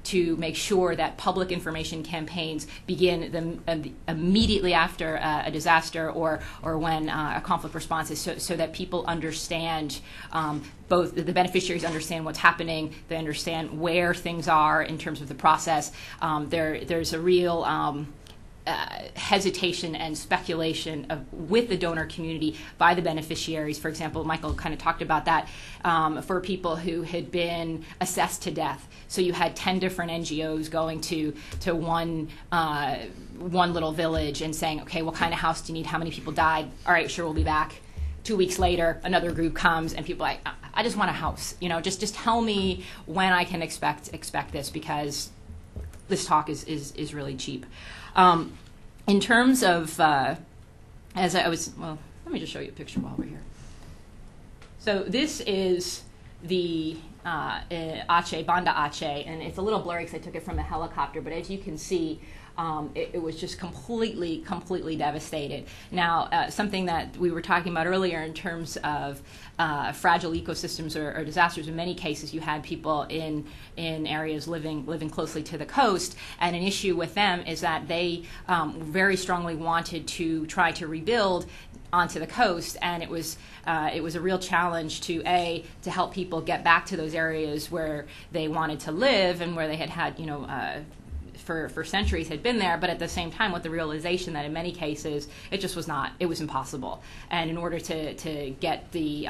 Speaker 4: to make sure that public information campaigns begin immediately after a disaster or when a conflict response is, so that people understand, both the beneficiaries understand what's happening, they understand where things are in terms of the process. There's a real hesitation and speculation with the donor community by the beneficiaries. For example, Michael kind of talked about that for people who had been assessed to death. So you had 10 different NGOs going to one little village and saying, okay, what kind of house do you need? How many people died? All right, sure, we'll be back. 2 weeks later, another group comes, and people are like, I just want a house. Just tell me when I can expect this, because this talk is really cheap. In terms of, as I was, well, let me just show you a picture while we're here. So this is the Aceh, Banda Aceh, and it's a little blurry because I took it from a helicopter, but as you can see, it was just completely devastated. Now, something that we were talking about earlier in terms of fragile ecosystems or disasters, in many cases you had people in areas living closely to the coast, and an issue with them is that they very strongly wanted to try to rebuild onto the coast, and it was a real challenge to help people get back to those areas where they wanted to live and where they had for centuries had been there, but at the same time with the realization that in many cases it just was not, it was impossible. And in order to get the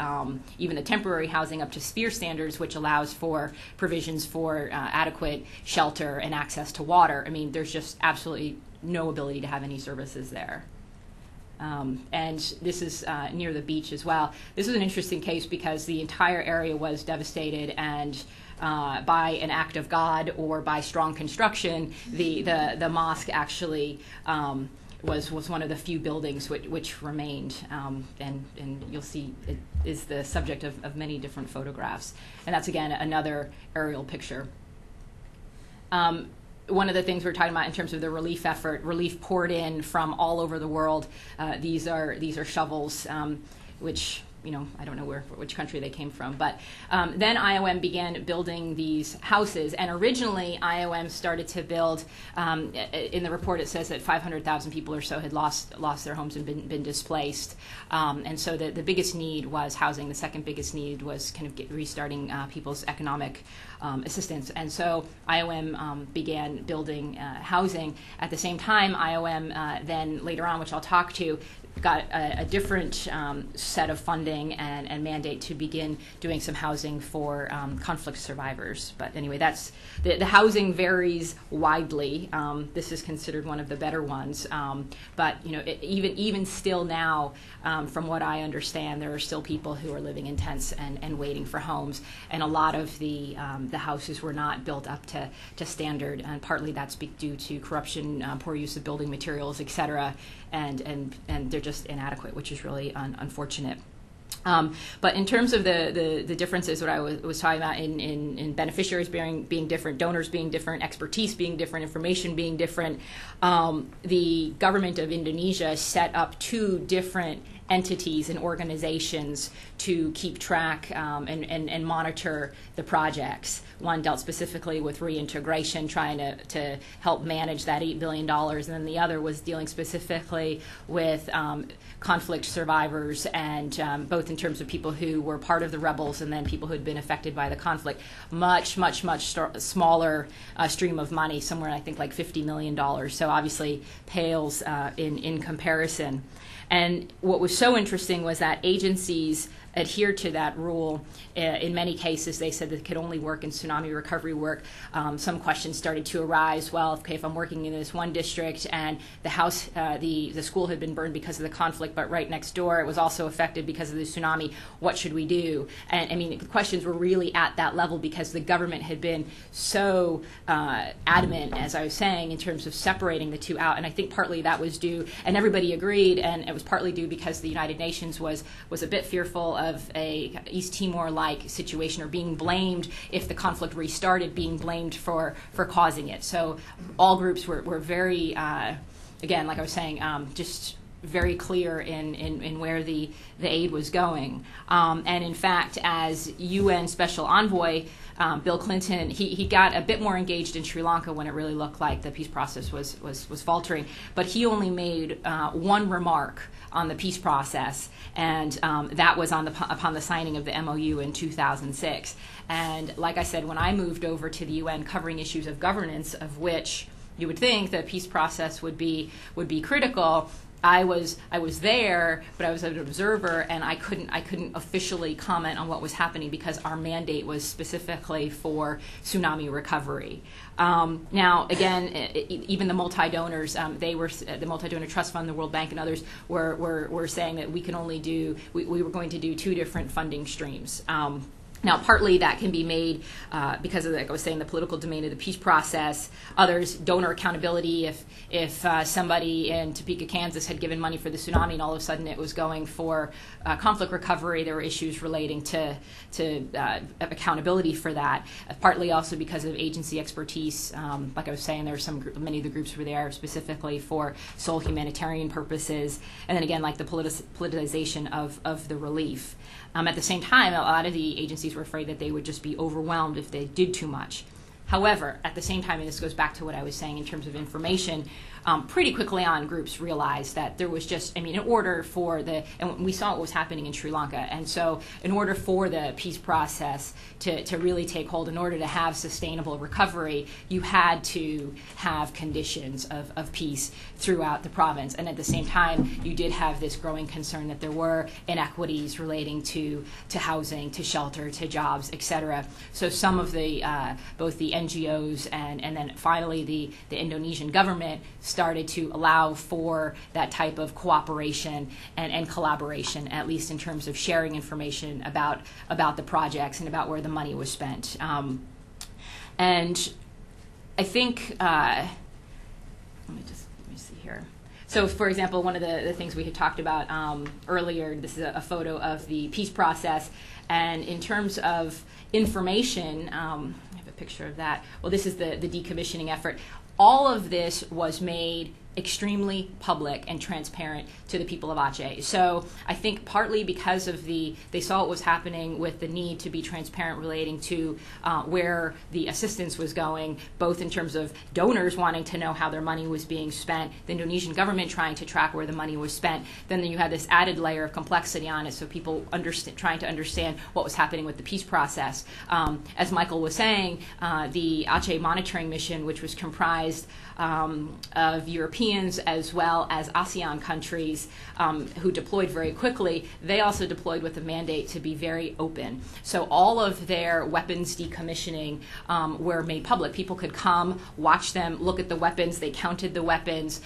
Speaker 4: even the temporary housing up to sphere standards, which allows for provisions for adequate shelter and access to water, I mean, there's just absolutely no ability to have any services there. And this is near the beach as well. This is an interesting case because the entire area was devastated, and by an act of God or by strong construction, the mosque actually was one of the few buildings which remained, and you'll see it is the subject of many different photographs. And that's, again, another aerial picture. One of the things we're talking about in terms of the relief effort, relief poured in from all over the world. These are shovels, which, you know, I don't know which country they came from. But then IOM began building these houses. And originally, IOM started to build, in the report it says that 500,000 people or so had lost their homes and been displaced. And so the biggest need was housing. The second biggest need was kind of restarting people's economic assistance. And so IOM began building housing. At the same time, IOM then later on, which I'll talk to, got a different set of funding and mandate to begin doing some housing for conflict survivors. But anyway, that's the housing varies widely. This is considered one of the better ones. But you know, even still now, from what I understand, there are still people who are living in tents and waiting for homes. And a lot of the houses were not built up to standard, and partly that's due to corruption, poor use of building materials, etc. And they're just inadequate, which is really unfortunate. But in terms of the differences, what I was talking about in beneficiaries being different, donors being different, expertise being different, information being different, the government of Indonesia set up 2 different entities and organizations to keep track and monitor the projects. One dealt specifically with reintegration, trying to help manage that $8 billion, and then the other was dealing specifically with conflict survivors, and both in terms of people who were part of the rebels and then people who had been affected by the conflict. Much smaller stream of money, somewhere I think like $50 million, so obviously pales in comparison. And what was so interesting was that agencies adhered to that rule. In many cases, they said that it could only work in tsunami recovery work. Some questions started to arise. Well, okay, if I'm working in this one district and the house, the school had been burned because of the conflict, but right next door it was also affected because of the tsunami, what should we do? And I mean, the questions were really at that level because the government had been so adamant, as I was saying, in terms of separating the 2 out. And I think partly that was due, and everybody agreed, and it was partly due because the United Nations was a bit fearful of a East Timor-like situation, or being blamed if the conflict restarted, being blamed for causing it. So all groups were very, again, like I was saying, just very clear in where the aid was going. And in fact, as UN Special Envoy Bill Clinton, he got a bit more engaged in Sri Lanka when it really looked like the peace process was faltering. But he only made one remark on the peace process, and that was upon the signing of the MOU in 2006. And like I said, when I moved over to the UN covering issues of governance, of which you would think the peace process would be critical, I was there, but I was an observer, and I couldn't officially comment on what was happening because our mandate was specifically for tsunami recovery. Now, again, even the multi-donors, the Multi-Donor Trust Fund, the World Bank, and others were saying that we were going to do 2 different funding streams. Now, partly that can be made because of, like I was saying, the political domain of the peace process. Others, donor accountability. If somebody in Topeka, Kansas had given money for the tsunami and all of a sudden it was going for conflict recovery, there were issues relating to accountability for that. Partly also because of agency expertise. Like I was saying, there were many of the groups were there specifically for sole humanitarian purposes. And then again, like the politicization of the relief. At the same time, a lot of the agencies were afraid that they would just be overwhelmed if they did too much. However, at the same time, and this goes back to what I was saying in terms of information, pretty quickly on, groups realized that there was just, in order for and we saw what was happening in Sri Lanka, and so in order for the peace process to really take hold, in order to have sustainable recovery, you had to have conditions of peace throughout the province. And at the same time, you did have this growing concern that there were inequities relating to housing, to shelter, to jobs, etc. So some of the, both the NGOs and then finally the Indonesian government started to allow for that type of cooperation and collaboration, at least in terms of sharing information about the projects and about where the money was spent. And I think, let me see here. So, for example, one of the things we had talked about earlier, this is a photo of the peace process, and in terms of information, I have a picture of that. Well, this is the decommissioning effort. All of this was made extremely public and transparent to the people of Aceh. So I think partly because of they saw what was happening with the need to be transparent relating to where the assistance was going, both in terms of donors wanting to know how their money was being spent, the Indonesian government trying to track where the money was spent. Then you had this added layer of complexity on it, so people trying to understand what was happening with the peace process. As Michael was saying, the Aceh monitoring mission, which was comprised of Europeans as well as ASEAN countries who deployed very quickly, they also deployed with a mandate to be very open. So all of their weapons decommissioning were made public. People could come, watch them, look at the weapons. They counted the weapons.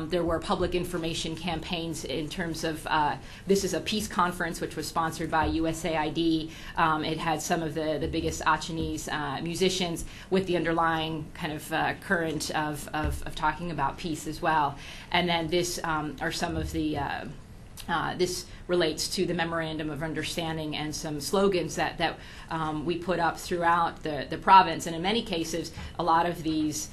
Speaker 4: There were public information campaigns in terms of, this is a peace conference which was sponsored by USAID. It had some of the biggest Achenese musicians with the underlying kind of current of talking about peace as well. And then this are some of the, this relates to the Memorandum of Understanding and some slogans that we put up throughout the province. And in many cases, a lot of these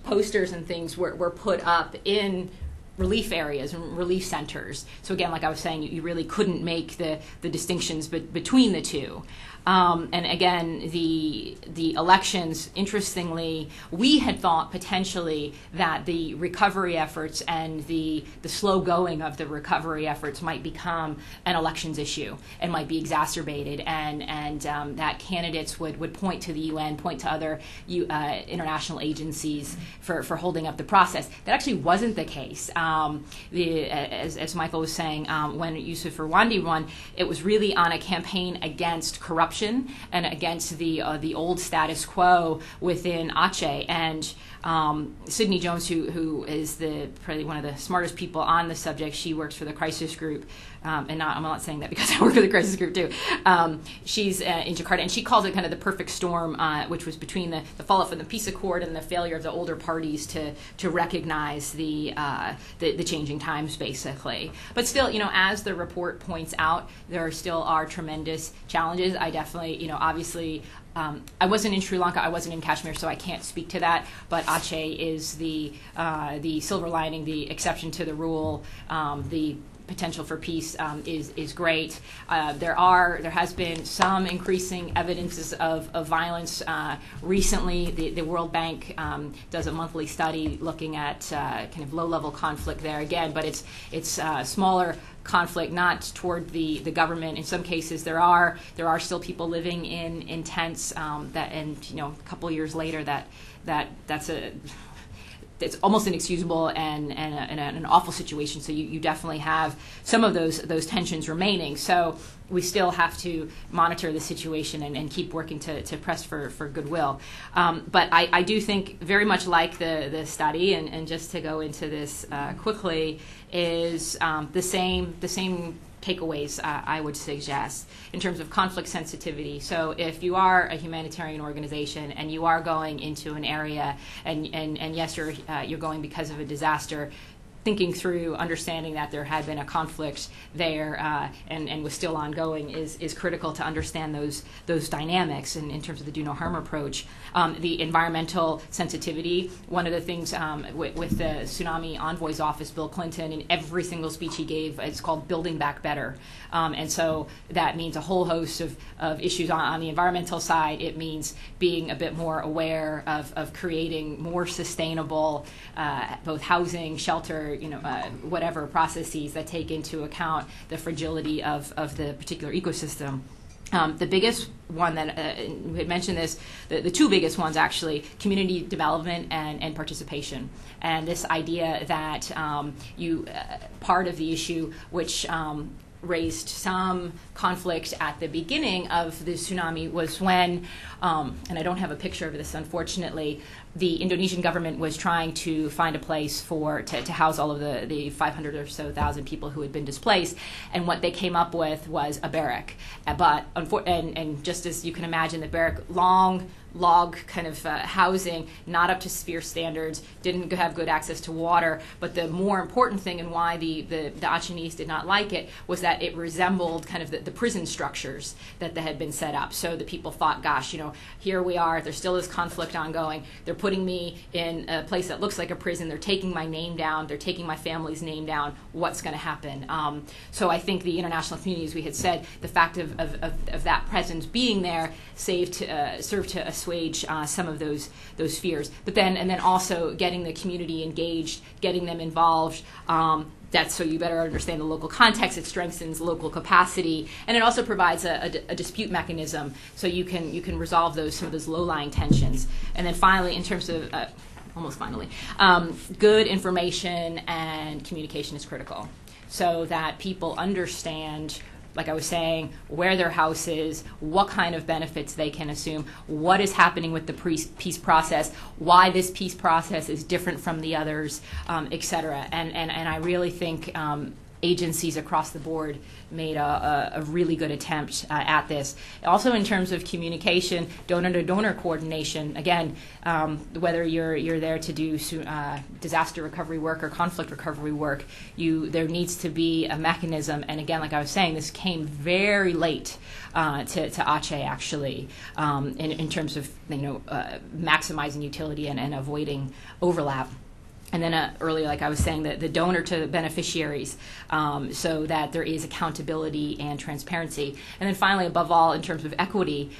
Speaker 4: posters and things were put up in relief areas and relief centers. So again, like I was saying, you really couldn't make the distinctions between the two. And again, the elections, interestingly, we had thought potentially that the recovery efforts and the slow going of the recovery efforts might become an elections issue and might be exacerbated, and that candidates would point to the UN, point to other international agencies for holding up the process. That actually wasn't the case. As Michael was saying, when Yusuf Rwandi won, it was really on a campaign against corruption and against the old status quo within Aceh. And Sydney Jones, who is probably one of the smartest people on the subject, she works for the crisis group, and I'm not saying that because I work for the crisis group too. She's in Jakarta, and she calls it kind of the perfect storm, which was between the fallout from the peace accord and the failure of the older parties to recognize the changing times, basically. But still, as the report points out, there still are tremendous challenges. I definitely, obviously, I wasn't in Sri Lanka, I wasn't in Kashmir, so I can't speak to that. But Aceh is the silver lining, the exception to the rule. The potential for peace is great. There has been some increasing evidences of violence. Recently, the World Bank does a monthly study looking at kind of low-level conflict there again, but it's smaller conflict, not toward the government. In some cases, there are still people living in tents and a couple of years later it's almost inexcusable and an awful situation. So you definitely have some of those tensions remaining. So we still have to monitor the situation and keep working to press for goodwill. But I do think, very much like the study, and just to go into this quickly, is the same takeaways I would suggest in terms of conflict sensitivity. So if you are a humanitarian organization and you are going into an area and yes, you're going because of a disaster, thinking through, understanding that there had been a conflict there and was still ongoing is critical to understand those dynamics in terms of the do no harm approach. The environmental sensitivity, one of the things with the Tsunami Envoy's office, Bill Clinton, in every single speech he gave, it's called Building Back Better. And so that means a whole host of issues on the environmental side. It means being a bit more aware of creating more sustainable both housing, shelter, whatever processes that take into account the fragility of the particular ecosystem. The biggest one that we had mentioned this, the two biggest ones actually, community development and participation. And this idea that part of the issue which raised some conflict at the beginning of the tsunami was when, and I don't have a picture of this unfortunately, the Indonesian government was trying to find a place to house all of the 500 or so thousand people who had been displaced, and what they came up with was a barrack. But and just as you can imagine, the barrack, long log kind of housing, not up to sphere standards, didn't have good access to water. But the more important thing, and why the Acehnese did not like it, was that it resembled kind of the prison structures that had been set up. So the people thought, gosh, here we are, there's still this conflict ongoing. They're putting me in a place that looks like a prison. They're taking my name down. They're taking my family's name down. What's going to happen? So I think the international community, as we had said, the fact of that presence being there served to assuage some of those fears. But then also getting the community engaged, getting them involved. So you better understand the local context. It strengthens local capacity, and it also provides a dispute mechanism, so you can resolve some of those low-lying tensions. And then finally, in terms of good information and communication is critical, so that people understand, like I was saying, where their house is, what kind of benefits they can assume, what is happening with the peace process, why this peace process is different from the others, et cetera. And I really think agencies across the board made a really good attempt at this. Also, in terms of communication, donor-to-donor coordination, again, whether you're there to do disaster recovery work or conflict recovery work, there needs to be a mechanism. And again, like I was saying, this came very late to Aceh, actually, in terms of maximizing utility and avoiding overlap. And then earlier, like I was saying, the donor to beneficiaries, so that there is accountability and transparency. And then finally, above all, in terms of equity,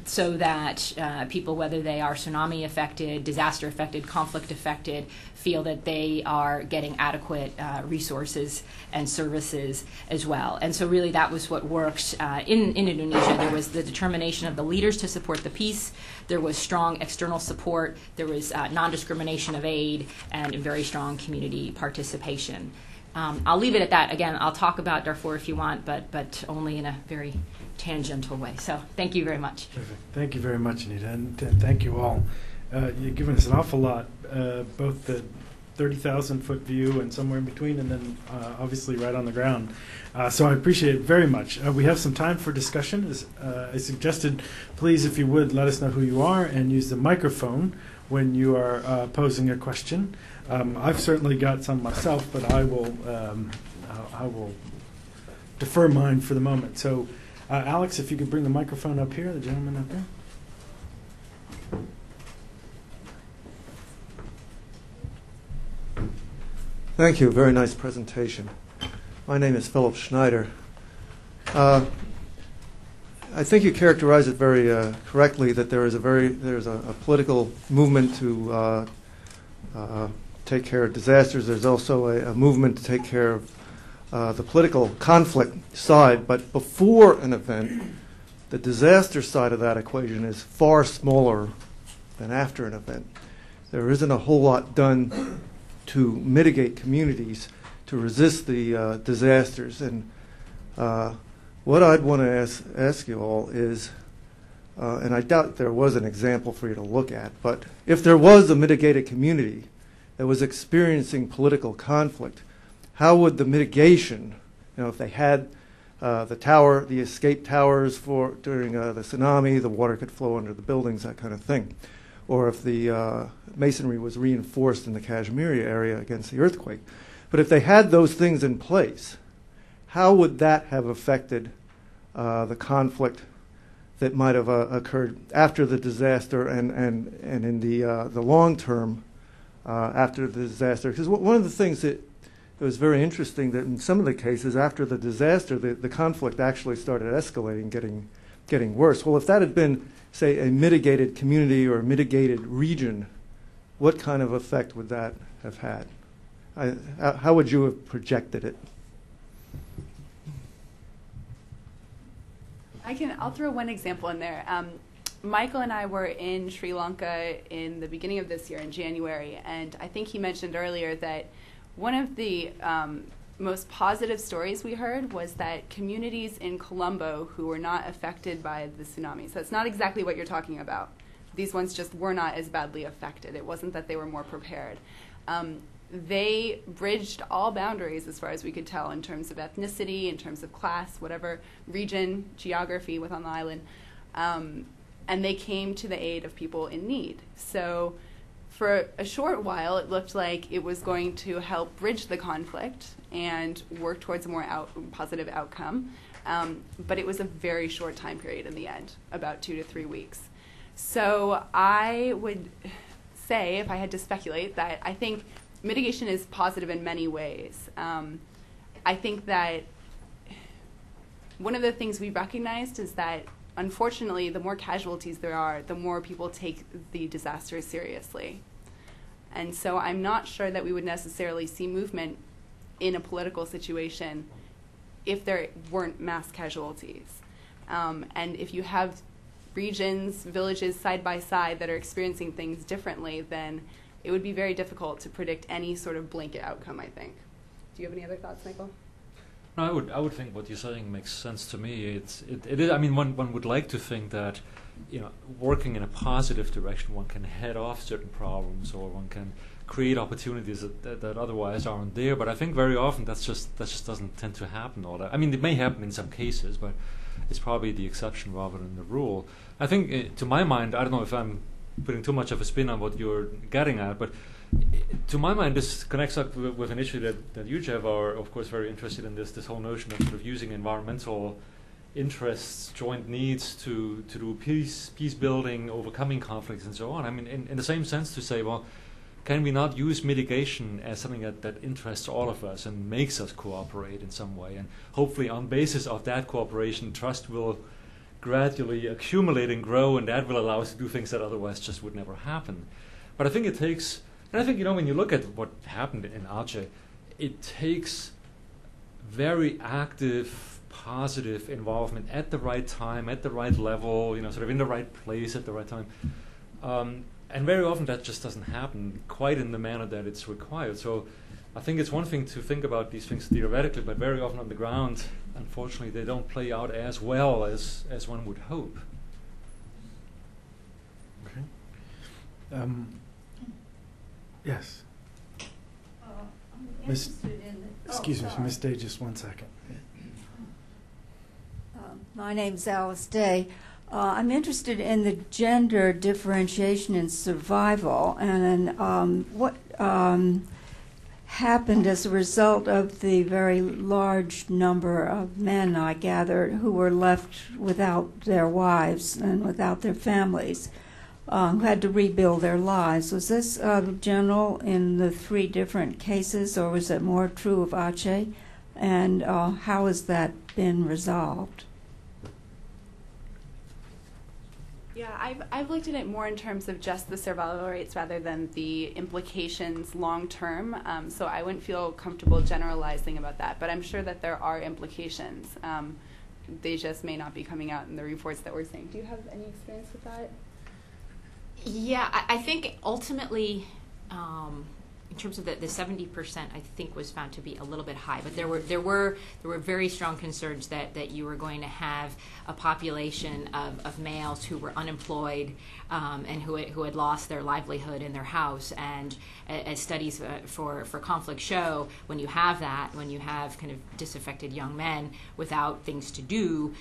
Speaker 4: so that people, whether they are tsunami affected, disaster affected, conflict affected, feel that they are getting adequate resources and services as well. And so really that was what worked in Indonesia. There was the determination of the leaders to support the peace. There was strong external support. There was non-discrimination of aid and very strong community participation. I'll leave it at that. Again, I'll talk about Darfur if you want, but only in a very tangential way. So thank you very much.
Speaker 1: Perfect. Thank you very much, Anita, and thank you all. You've given us an awful lot, both the 30,000-foot view and somewhere in between, and then obviously right on the ground. So I appreciate it very much. We have some time for discussion. As I suggested, please, if you would, let us know who you are and use the microphone when you are posing a question. I've certainly got some myself, but I will defer mine for the moment. So, Alex, if you could bring the microphone up here, the gentleman up there.
Speaker 5: Thank you. Very nice presentation. My name is Philip Schneider. I think you characterized it very correctly, that there's a political movement to take care of disasters. There's also a movement to take care of the political conflict side. But before an event, the disaster side of that equation is far smaller than after an event. There isn't a whole lot done to mitigate communities to resist the disasters. And what I'd want to ask you all is, and I doubt there was an example for you to look at, but if there was a mitigated community that was experiencing political conflict, how would the mitigation, if they had the escape towers during the tsunami, the water could flow under the buildings, that kind of thing, or if the masonry was reinforced in the Kashmir area against the earthquake. But if they had those things in place, how would that have affected the conflict that might have occurred after the disaster and in the long term after the disaster? Because one of the things that it was very interesting that in some of the cases after the disaster, the conflict actually started escalating, getting worse. Well, if that had been, say, a mitigated community or a mitigated region, what kind of effect would that have had? How would you have projected it?
Speaker 2: I'll throw one example in there. Michael and I were in Sri Lanka in the beginning of this year, in January, and I think he mentioned earlier that one of the most positive stories we heard was that communities in Colombo who were not affected by the tsunami, so it's not exactly what you're talking about. These ones just were not as badly affected. It wasn't that they were more prepared. They bridged all boundaries as far as we could tell in terms of ethnicity, in terms of class, whatever region, geography within the island. And they came to the aid of people in need. So for a short while, it looked like it was going to help bridge the conflict and work towards a more positive outcome. But it was a very short time period in the end, about 2 to 3 weeks. So I would say, if I had to speculate, that I think mitigation is positive in many ways. I think that one of the things we recognized is that, unfortunately, the more casualties there are, the more people take the disaster seriously. And so I'm not sure that we would necessarily see movement in a political situation if there weren't mass casualties. And if you have regions, villages side by side that are experiencing things differently, then it would be very difficult to predict any sort of blanket outcome, I think. Do you have any other thoughts, Michael?
Speaker 3: No, I would think what you're saying makes sense to me. It is. I mean, one would like to think that, working in a positive direction, one can head off certain problems, or one can create opportunities that otherwise aren't there. But I think very often that just doesn't tend to happen all that. I mean, it may happen in some cases, but it's probably the exception rather than the rule. I think, to my mind, I don't know if I'm putting too much of a spin on what you're getting at, but to my mind, this connects up with an issue that you, Jeff, are, of course, very interested in, this whole notion of sort of using environmental interests, joint needs to do peace building, overcoming conflicts, and so on. I mean, in the same sense, to say, well, can we not use mitigation as something that interests all of us and makes us cooperate in some way? And hopefully on basis of that cooperation, trust will gradually accumulate and grow, and that will allow us to do things that otherwise just would never happen. But I think it takes, and I think, when you look at what happened in Aceh, it takes very active, positive involvement at the right time, at the right level, sort of in the right place at the right time. And very often that just doesn't happen quite in the manner that it's required. So I think it's one thing to think about these things theoretically, but very often on the ground, unfortunately, they don't play out as well as one would hope.
Speaker 1: Okay. Yes. Excuse me, Miss Day, just 1 second.
Speaker 6: My name's Alice Day. I'm interested in the gender differentiation in survival and what happened as a result of the very large number of men, I gather, who were left without their wives and without their families, who had to rebuild their lives. Was this general in the 3 different cases, or was it more true of Aceh? And how has that been resolved?
Speaker 2: Yeah, I've looked at it more in terms of just the survival rates rather than the implications long term. So I wouldn't feel comfortable generalizing about that, but I'm sure that there are implications. They just may not be coming out in the reports that we're seeing. Do you have any experience with that?
Speaker 4: Yeah, I think ultimately in terms of the 70%, I think was found to be a little bit high, but there were very strong concerns that you were going to have a population of males who were unemployed and who had lost their livelihood in their house. And as studies for conflict show, when you have kind of disaffected young men without things to do,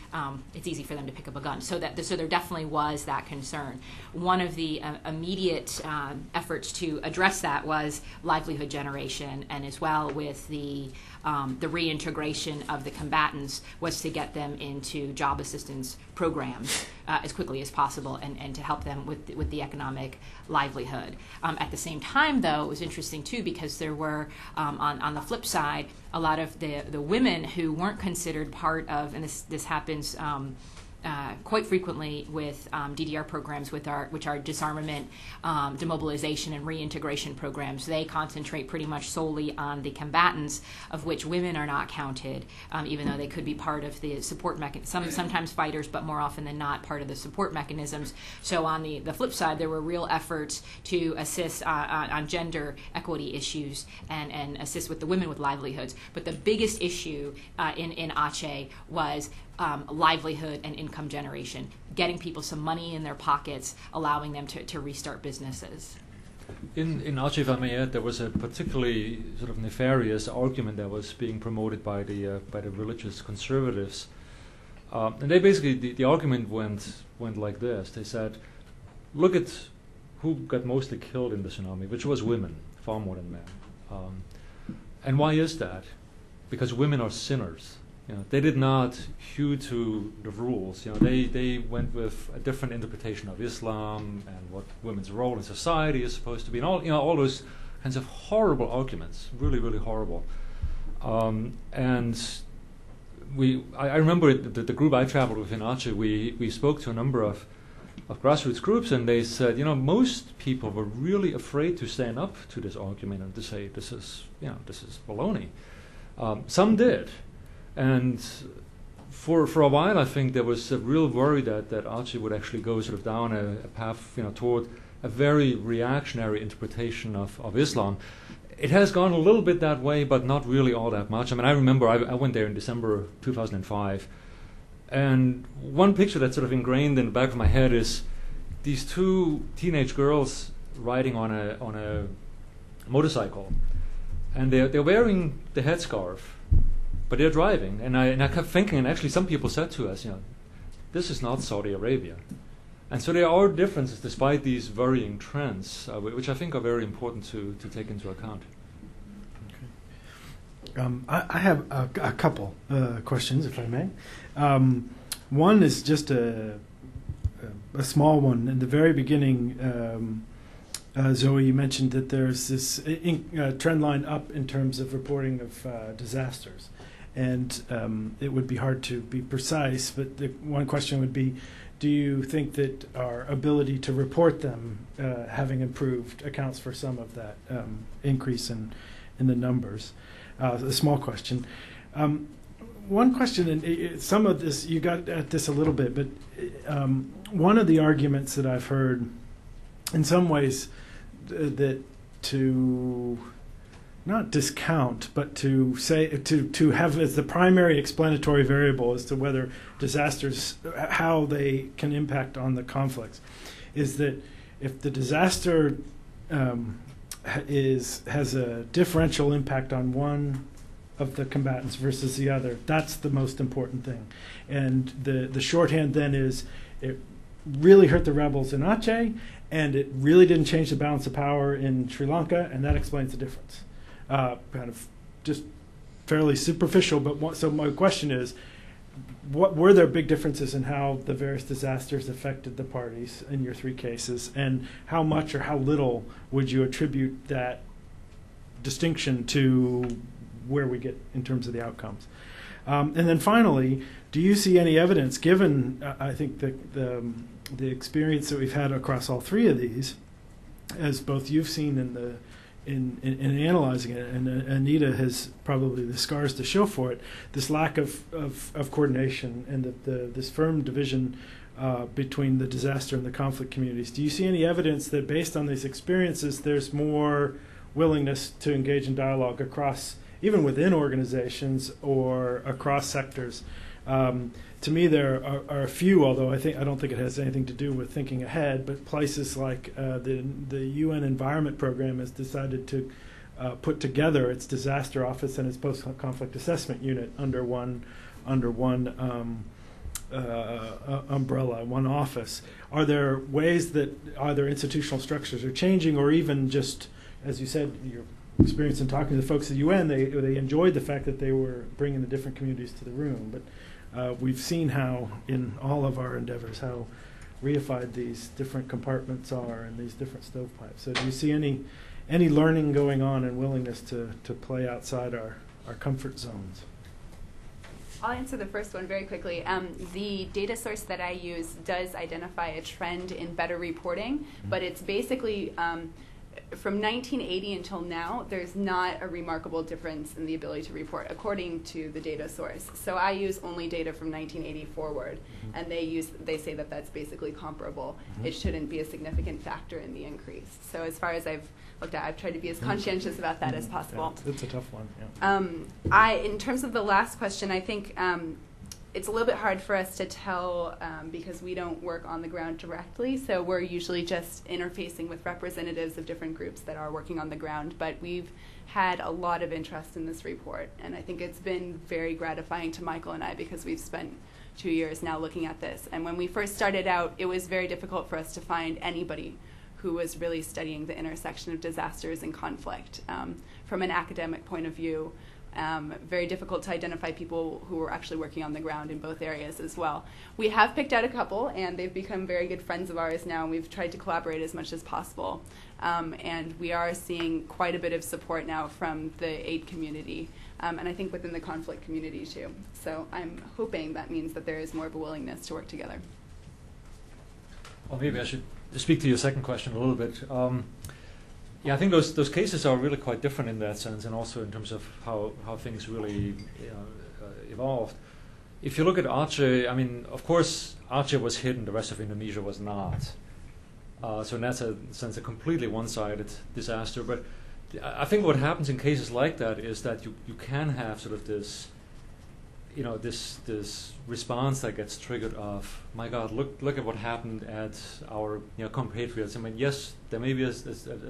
Speaker 4: it's easy for them to pick up a gun. So there definitely was that concern. One of the immediate efforts to address that was livelihood generation, and as well with the reintegration of the combatants was to get them into job assistance programs as quickly as possible and to help them with the economic livelihood. At the same time, though, it was interesting too because there were, on the flip side, a lot of the women who weren't considered part of, and this happens quite frequently with DDR programs, which are disarmament, demobilization, and reintegration programs. They concentrate pretty much solely on the combatants, of which women are not counted, even though they could be part of the support mechanism. Sometimes fighters, but more often than not, part of the support mechanisms. So on the flip side, there were real efforts to assist on gender equity issues and assist with the women with livelihoods. But the biggest issue in Aceh was livelihood and income generation, getting people some money in their pockets, allowing them to restart businesses.
Speaker 3: In Aceh, if I may add, there was a particularly sort of nefarious argument that was being promoted by the religious conservatives, and they basically the argument went like this. They said, "Look at who got mostly killed in the tsunami, which was women, far more than men. And why is that? Because women are sinners." They did not hew to the rules. They went with a different interpretation of Islam and what women's role in society is supposed to be, and all those kinds of horrible arguments, really, really horrible. And I remember the group I traveled with in Aceh. We spoke to a number of grassroots groups, and they said, most people were really afraid to stand up to this argument and to say this is baloney. Some did. And for a while, I think there was a real worry that Aceh would actually go sort of down a path, toward a very reactionary interpretation of Islam. It has gone a little bit that way, but not really all that much. I mean, I remember I went there in December of 2005, and one picture that's sort of ingrained in the back of my head is these two teenage girls riding on a motorcycle, and they're wearing the headscarf. But they're driving, and I kept thinking, and actually some people said to us, this is not Saudi Arabia. And so there are differences despite these varying trends, which I think are very important to take into account.
Speaker 1: Okay. I have a couple questions, if I may. One is just a small one. In the very beginning, Zoe, you mentioned that there's this trend line up in terms of reporting of disasters. And it would be hard to be precise, but the one question would be, do you think that our ability to report them having improved accounts for some of that increase in the numbers? A small question. One question, and some of this, you got at this a little bit, but one of the arguments that I've heard in some ways that to not discount, but to say to have as the primary explanatory variable as to whether disasters, how they can impact on the conflicts, is that if the disaster has a differential impact on one of the combatants versus the other, that's the most important thing. And the shorthand then is it really hurt the rebels in Aceh, and it really didn't change the balance of power in Sri Lanka, and that explains the difference. Kind of just fairly superficial, but so my question is, what were there big differences in how the various disasters affected the parties in your three cases, and how much or how little would you attribute that distinction to where we get in terms of the outcomes? And then finally, do you see any evidence, given I think the experience that we've had across all three of these, as both you've seen in analyzing it, and Anita has probably the scars to show for it, this lack of coordination and this firm division between the disaster and the conflict communities. Do you see any evidence that based on these experiences there's more willingness to engage in dialogue across, even within organizations or across sectors. To me, there are a few, although I don't think it has anything to do with thinking ahead, but places like the UN Environment Program has decided to put together its disaster office and its post-conflict assessment unit under one umbrella, one office. Are there ways that either institutional structures are changing, or even just, as you said, your experience in talking to the folks at the UN, they enjoyed the fact that they were bringing the different communities to the room, but we've seen how, in all of our endeavors, how reified these different compartments are and these different stovepipes. So do you see any learning going on and willingness to play outside our comfort zones?
Speaker 2: I'll answer the first one very quickly. The data source that I use does identify a trend in better reporting, but it's basically from 1980 until now, there's not a remarkable difference in the ability to report, according to the data source. So I use only data from 1980 forward, and they say that that's basically comparable. It shouldn't be a significant factor in the increase. So as far as I've looked at, I've tried to be as conscientious about that as possible.
Speaker 1: Yeah, it's a tough one. Yeah.
Speaker 2: In terms of the last question, I think it's a little bit hard for us to tell because we don't work on the ground directly, so we're usually just interfacing with representatives of different groups that are working on the ground. But we've had a lot of interest in this report, and I think it's been very gratifying to Michael and I because we've spent 2 years now looking at this. And when we first started out, it was very difficult for us to find anybody who was really studying the intersection of disasters and conflict from an academic point of view. Very difficult to identify people who were actually working on the ground in both areas as well. We have picked out a couple, and they've become very good friends of ours now, and we've tried to collaborate as much as possible. And we are seeing quite a bit of support now from the aid community, and I think within the conflict community too. So I'm hoping that means that there is more of a willingness to work together.
Speaker 3: Well, maybe I should speak to your second question a little bit. Yeah, I think those cases are really quite different in that sense, and also in terms of how things really evolved. If you look at Aceh, I mean, of course, Aceh was hit and the rest of Indonesia was not. So in that sense, a completely one-sided disaster. But I think what happens in cases like that is that you can have sort of this, this response that gets triggered of, my God, look at what happened at our compatriots. I mean, yes, there may be a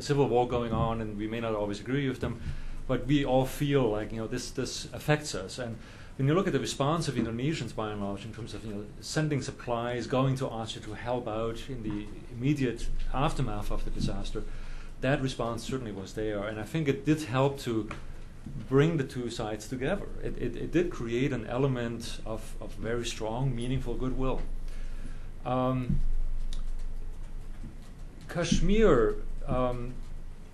Speaker 3: civil war going on, and we may not always agree with them, but we all feel like this affects us. And when you look at the response of Indonesians, by and large, in terms of sending supplies, going to Aceh to help out in the immediate aftermath of the disaster, that response certainly was there, and I think it did help to bring the two sides together. It did create an element of very strong, meaningful goodwill. Kashmir,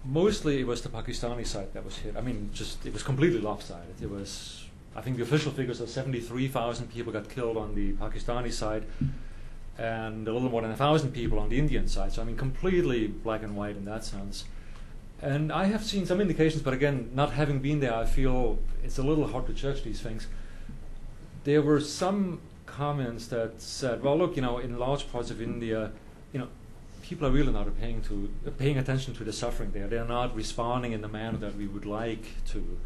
Speaker 3: mostly it was the Pakistani side that was hit. I mean, it was completely lopsided. It was, I think the official figures are 73,000 people got killed on the Pakistani side, and a little more than 1,000 people on the Indian side. So I mean, completely black and white in that sense. And I have seen some indications, but again, not having been there, I feel it's a little hard to judge these things. There were some comments that said, well, look, in large parts of India, people are really not paying attention to the suffering there. They're not responding in the manner that we would like to.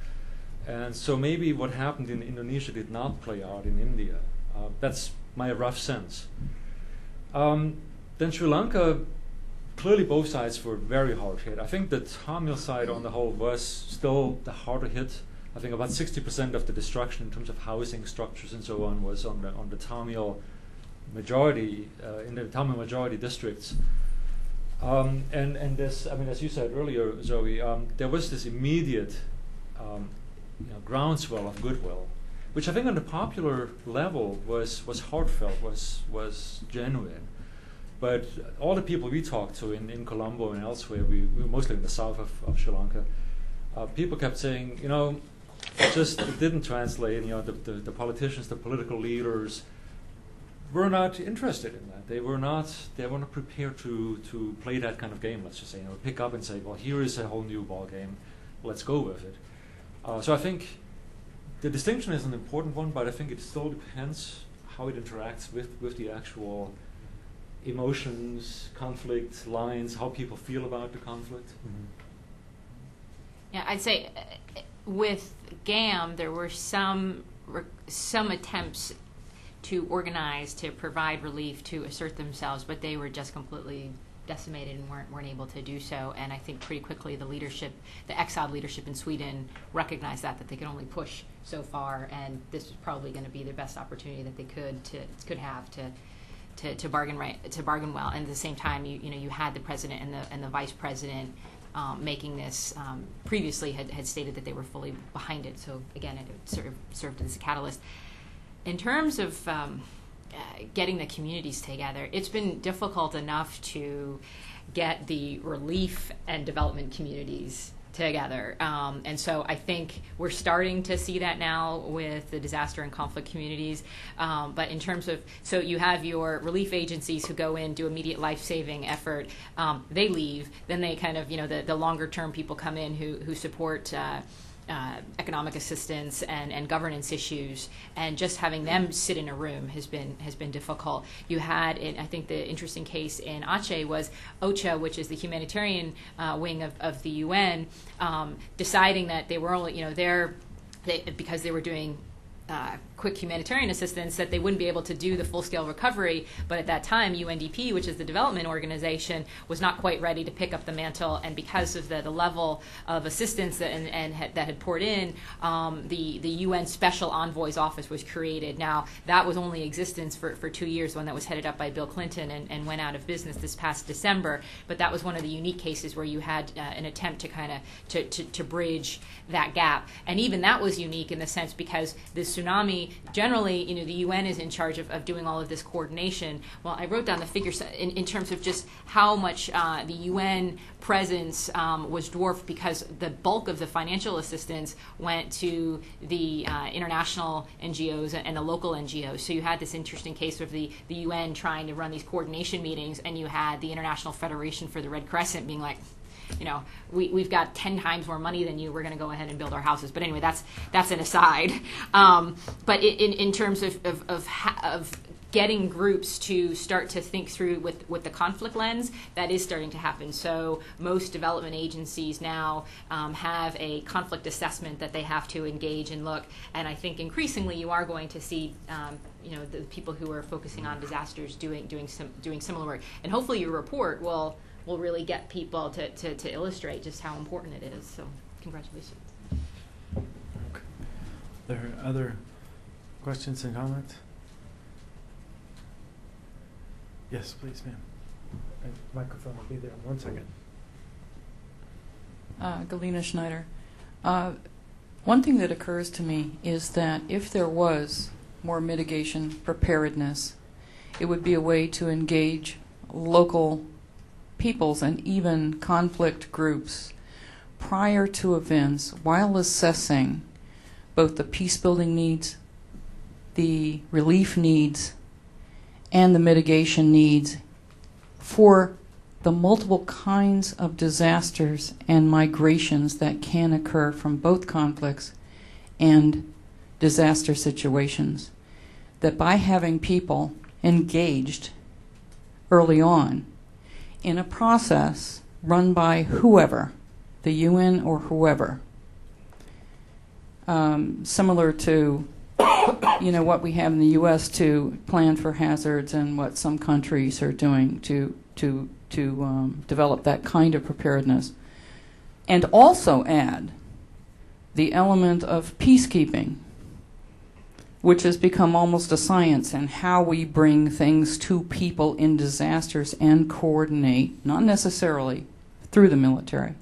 Speaker 3: And so maybe what happened in Indonesia did not play out in India. That's my rough sense. Then Sri Lanka, clearly both sides were very hard hit. I think the Tamil side on the whole was still the harder hit. I think about 60% of the destruction in terms of housing structures and so on was on the Tamil majority, in the Tamil majority districts. And this, I mean, as you said earlier, Zoe, there was this immediate groundswell of goodwill, which I think on the popular level was heartfelt, was genuine. But all the people we talked to in Colombo and elsewhere, we were mostly in the south of Sri Lanka, people kept saying, it didn't translate. The politicians, the political leaders were not interested in that. They were not prepared to play that kind of game, let's just say. Pick up and say, well, here is a whole new ball game. Let's go with it. So I think the distinction is an important one, but I think it still depends how it interacts with the actual emotions, conflict lines, how people feel about the conflict.
Speaker 4: Yeah, I'd say with GAM, there were some attempts to organize, to provide relief, to assert themselves, but they were just completely decimated and weren't able to do so. And I think pretty quickly the exiled leadership in Sweden recognized that they could only push so far, and this was probably going to be their best opportunity that they could have to bargain well. And at the same time, you had the president and the vice president making this previously had stated that they were fully behind it. So again, it sort of served as a catalyst. In terms of getting the communities together, it's been difficult enough to get the relief and development communities together. And so I think we're starting to see that now with the disaster and conflict communities. But in terms of, so you have your relief agencies who go in, do immediate life-saving effort, they leave, then they kind of, the longer term people come in who support economic assistance and governance issues, and just having them sit in a room has been difficult. You had, I think the interesting case in Aceh was OCHA, which is the humanitarian wing of the UN, deciding that they were only, because they were doing quick humanitarian assistance, that they wouldn't be able to do the full-scale recovery. But at that time, UNDP, which is the development organization, was not quite ready to pick up the mantle. And because of the level of assistance that had poured in, the UN Special Envoy's Office was created. Now, that was only in existence for 2 years, one that was headed up by Bill Clinton and went out of business this past December. But that was one of the unique cases where you had an attempt to kind of to bridge that gap. And even that was unique in the sense because the tsunami, generally, the UN is in charge of doing all of this coordination. Well, I wrote down the figures in terms of just how much the UN presence was dwarfed because the bulk of the financial assistance went to the international NGOs and the local NGOs. So you had this interesting case of the UN trying to run these coordination meetings, and you had the International Federation for the Red Crescent being like, we've got 10 times more money than you. We're going to go ahead and build our houses. But anyway, that's an aside. But in terms of getting groups to start to think through with the conflict lens, that is starting to happen. So most development agencies now have a conflict assessment that they have to engage and look. And I think increasingly you are going to see the people who are focusing on disasters doing similar work. And hopefully your report will really get people to illustrate just how important it is. So congratulations.
Speaker 1: Okay. There are other questions and comments? Yes, please, ma'am. And microphone will be there in 1 second.
Speaker 7: Galina Schneider. One thing that occurs to me is that if there was more mitigation preparedness, it would be a way to engage local peoples and even conflict groups prior to events while assessing both the peace-building needs, the relief needs, and the mitigation needs for the multiple kinds of disasters and migrations that can occur from both conflicts and disaster situations. That by having people engaged early on in a process run by whoever, the UN or whoever, similar to what we have in the U.S. to plan for hazards and what some countries are doing to develop that kind of preparedness, and also add the element of peacekeeping, which has become almost a science, and how we bring things to people in disasters and coordinate, not necessarily through the military,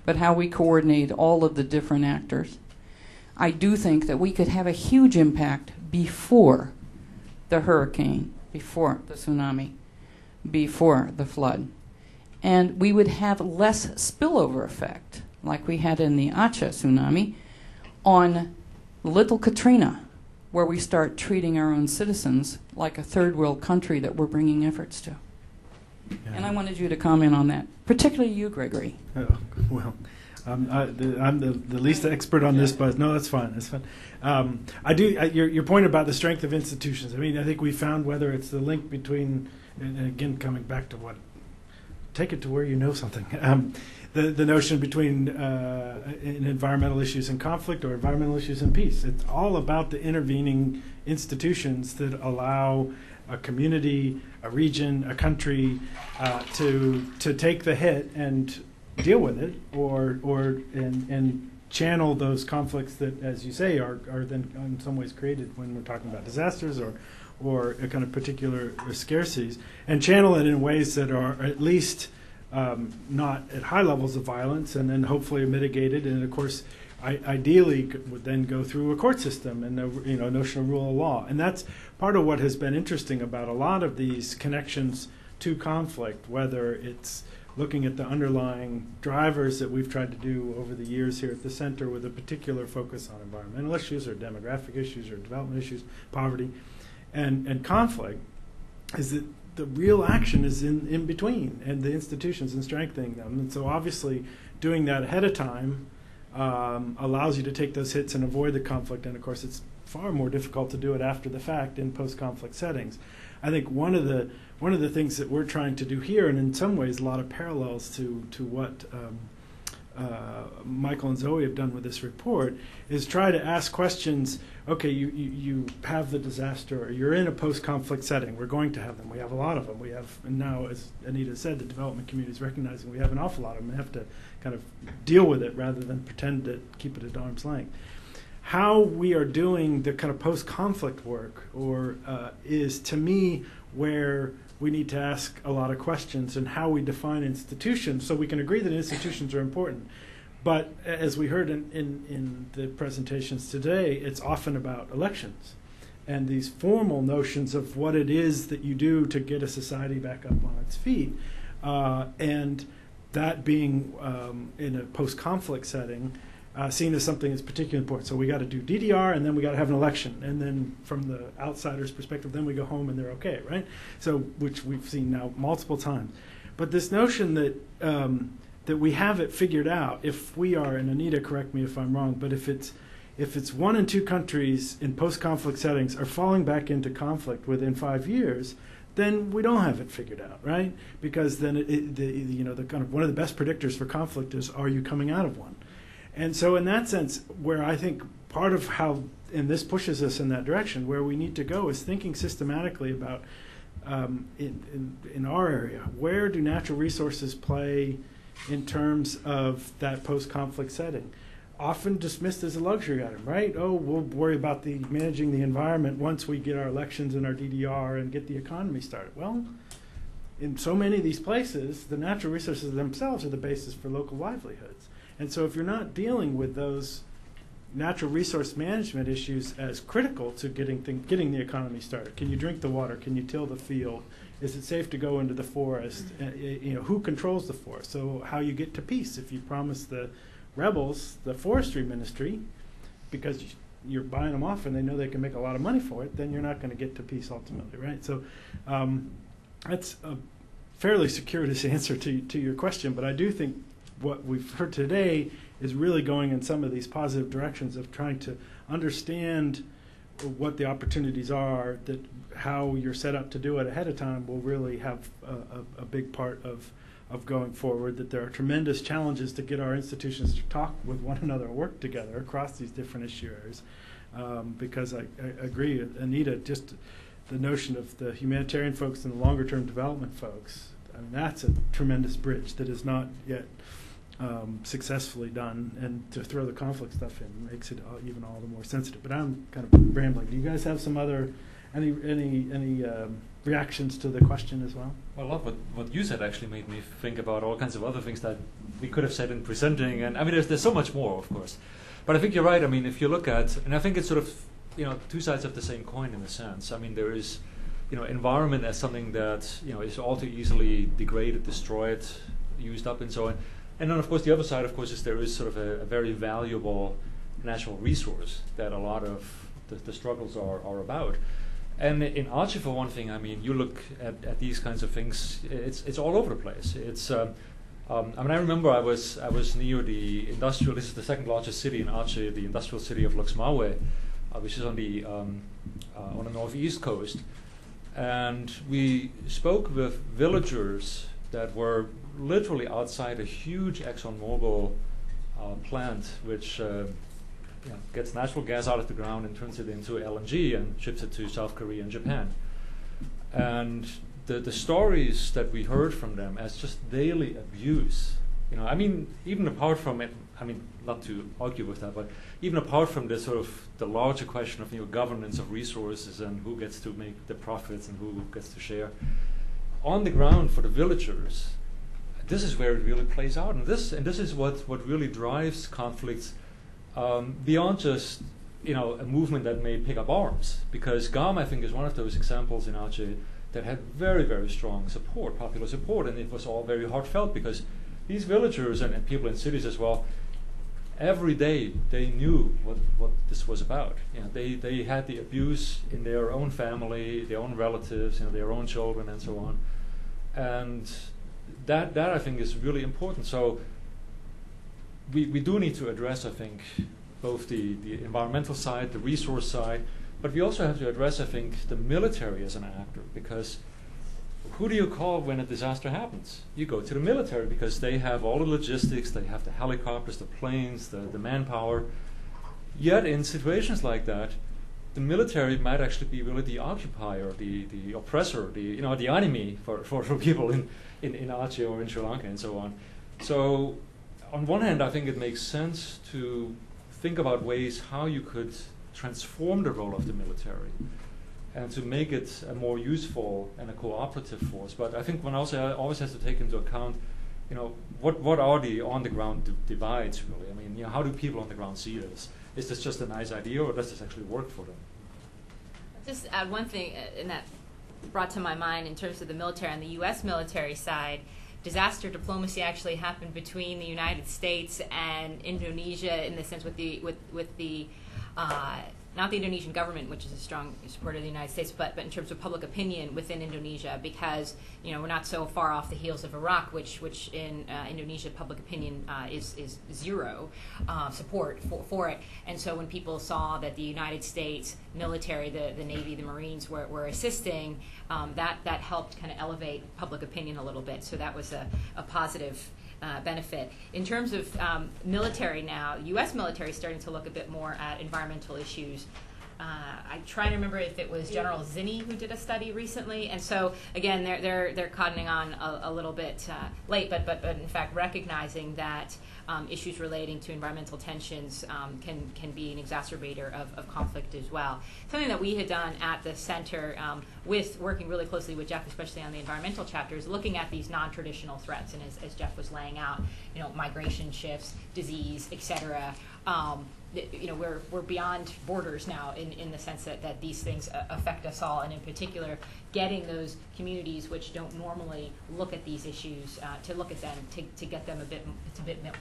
Speaker 7: but how we coordinate all of the different actors. I do think that we could have a huge impact before the hurricane, before the tsunami, before the flood. And we would have less spillover effect, like we had in the Aceh tsunami, on Little Katrina, where we start treating our own citizens like a third world country that we're bringing efforts to. Yeah. And I wanted you to comment on that, particularly you, Gregory.
Speaker 1: Oh, well, I'm the least expert on this, but no, that's fine. That's fine. I do your point about the strength of institutions. I mean, I think we found whether it's the link between, and again, coming back to what, take it to where you know something. the notion between in environmental issues and conflict or environmental issues and peace. It's all about the intervening institutions that allow a community, a region, a country to take the hit and deal with it, and channel those conflicts that, as you say, are then in some ways created when we're talking about disasters or a kind of particular scarcities, and channel it in ways that are at least not at high levels of violence, and then hopefully mitigated. And of course, ideally would then go through a court system and a notion of rule of law. And that's part of what has been interesting about a lot of these connections to conflict, whether it's looking at the underlying drivers that we've tried to do over the years here at the center with a particular focus on environmental issues or demographic issues or development issues, poverty, and conflict, is that the real action is in between, and the institutions and strengthening them. And so obviously doing that ahead of time allows you to take those hits and avoid the conflict. And of course it's far more difficult to do it after the fact in post-conflict settings. I think one of the things that we're trying to do here, and in some ways a lot of parallels to what Michael and Zoe have done with this report, is try to ask questions. Okay, you have the disaster, or you're in a post-conflict setting. We're going to have them. We have a lot of them. We have, and now, as Anita said, the development community is recognizing we have an awful lot of them and have to kind of deal with it rather than pretend to keep it at arm's length. How we are doing the kind of post-conflict work, is to me where we need to ask a lot of questions, and how we define institutions. So we can agree that institutions are important, but as we heard in the presentations today, it's often about elections and these formal notions of what it is that you do to get a society back up on its feet, and that being in a post-conflict setting seen as something that's particularly important. So we got to do DDR, and then we got to have an election, and then from the outsider's perspective, then we go home and they're okay, right? So, which we've seen now multiple times. But this notion that that we have it figured out, if we are, and Anita, correct me if I'm wrong, but if it's 1 and 2 countries in post-conflict settings are falling back into conflict within 5 years, then we don't have it figured out, right? Because then the kind of one of the best predictors for conflict is, are you coming out of one? And so in that sense, where I think part of how, and this pushes us in that direction, where we need to go is thinking systematically about, in our area, where do natural resources play in terms of that post-conflict setting? Often dismissed as a luxury item, right? Oh, we'll worry about managing the environment once we get our elections and our DDR and get the economy started. Well, in so many of these places, the natural resources themselves are the basis for local livelihoods. And so if you're not dealing with those natural resource management issues as critical to getting the economy started, can you drink the water? Can you till the field? Is it safe to go into the forest? Who controls the forest? So how you get to peace? If you promise the rebels the forestry ministry because you're buying them off and they know they can make a lot of money for it, then you're not going to get to peace ultimately, right? So that's a fairly circuitous answer to your question, but I do think what we've heard today is really going in some of these positive directions of trying to understand what the opportunities are, that how you're set up to do it ahead of time will really have a big part of going forward, that there are tremendous challenges to get our institutions to talk with one another and work together across these different issue areas. Because I agree with Anita, just the notion of the humanitarian folks and the longer term development folks, I mean, that's a tremendous bridge that is not yet successfully done, and to throw the conflict stuff in makes it even all the more sensitive. But I'm kind of rambling. Do you guys have some other any reactions to the question as well?
Speaker 3: Well, a lot of what you said actually made me think about all kinds of other things that we could have said in presenting, and I mean there's so much more, of course. But I think you're right. I mean, if you look at, and I think it's sort of two sides of the same coin in a sense. I mean, there is environment as something that is all too easily degraded, destroyed, used up, and so on. And then, of course, the other side, of course, is there is sort of a very valuable natural resource that a lot of the struggles are about. And in Archie, for one thing, I mean, you look at these kinds of things, it's all over the place. It's I mean, I remember I was near the industrial. This is the second largest city in Archie, the industrial city of Luxmawe, which is on the northeast coast. And we spoke with villagers that were literally outside a huge ExxonMobil plant, which gets natural gas out of the ground and turns it into LNG and ships it to South Korea and Japan. And the stories that we heard from them as just daily abuse, I mean, even apart from it, I mean, not to argue with that, but even apart from the sort of the larger question of governance of resources and who gets to make the profits and who gets to share, on the ground for the villagers, this is where it really plays out, and this is what really drives conflicts beyond just a movement that may pick up arms. Because GAM, I think, is one of those examples in Aceh that had very, very strong support, popular support, and it was all very heartfelt because these villagers and people in cities as well, every day they knew what this was about. They had the abuse in their own family, their own relatives, their own children, and so on. And that I think is really important. So we do need to address, I think, both the environmental side, the resource side, but we also have to address, I think, the military as an actor, because who do you call when a disaster happens? You go to the military because they have all the logistics, they have the helicopters, the planes, the manpower. Yet in situations like that, the military might actually be really the occupier, the oppressor, the enemy for people in Aceh or in Sri Lanka and so on. So on one hand, I think it makes sense to think about ways how you could transform the role of the military and to make it a more useful and a cooperative force. But I think one also always has to take into account, what are the on-the-ground divides, really? I mean, how do people on the ground see this? Is this just a nice idea, or does this actually work for them?
Speaker 4: I'll just add one thing, and that brought to my mind in terms of the military. On the U.S. military side, disaster diplomacy actually happened between the United States and Indonesia, in the sense with the not the Indonesian government, which is a strong supporter of the United States, but in terms of public opinion within Indonesia, because we're not so far off the heels of Iraq, which in Indonesia public opinion is zero support for it. And so when people saw that the United States military, the Navy, the Marines were assisting, that helped kind of elevate public opinion a little bit. So that was a positive benefit. In terms of military now, U.S. military is starting to look a bit more at environmental issues. I try to remember if it was General Zinni who did a study recently, and so again, they're cottoning on a little bit late, but in fact recognizing that issues relating to environmental tensions can be an exacerbator of conflict as well. Something that we had done at the center, with working really closely with Jeff, especially on the environmental chapters, looking at these non-traditional threats, and as Jeff was laying out, migration shifts, disease, etc. We're beyond borders now in the sense that these things affect us all, and in particular, getting those communities which don't normally look at these issues to look at them, to get them a bit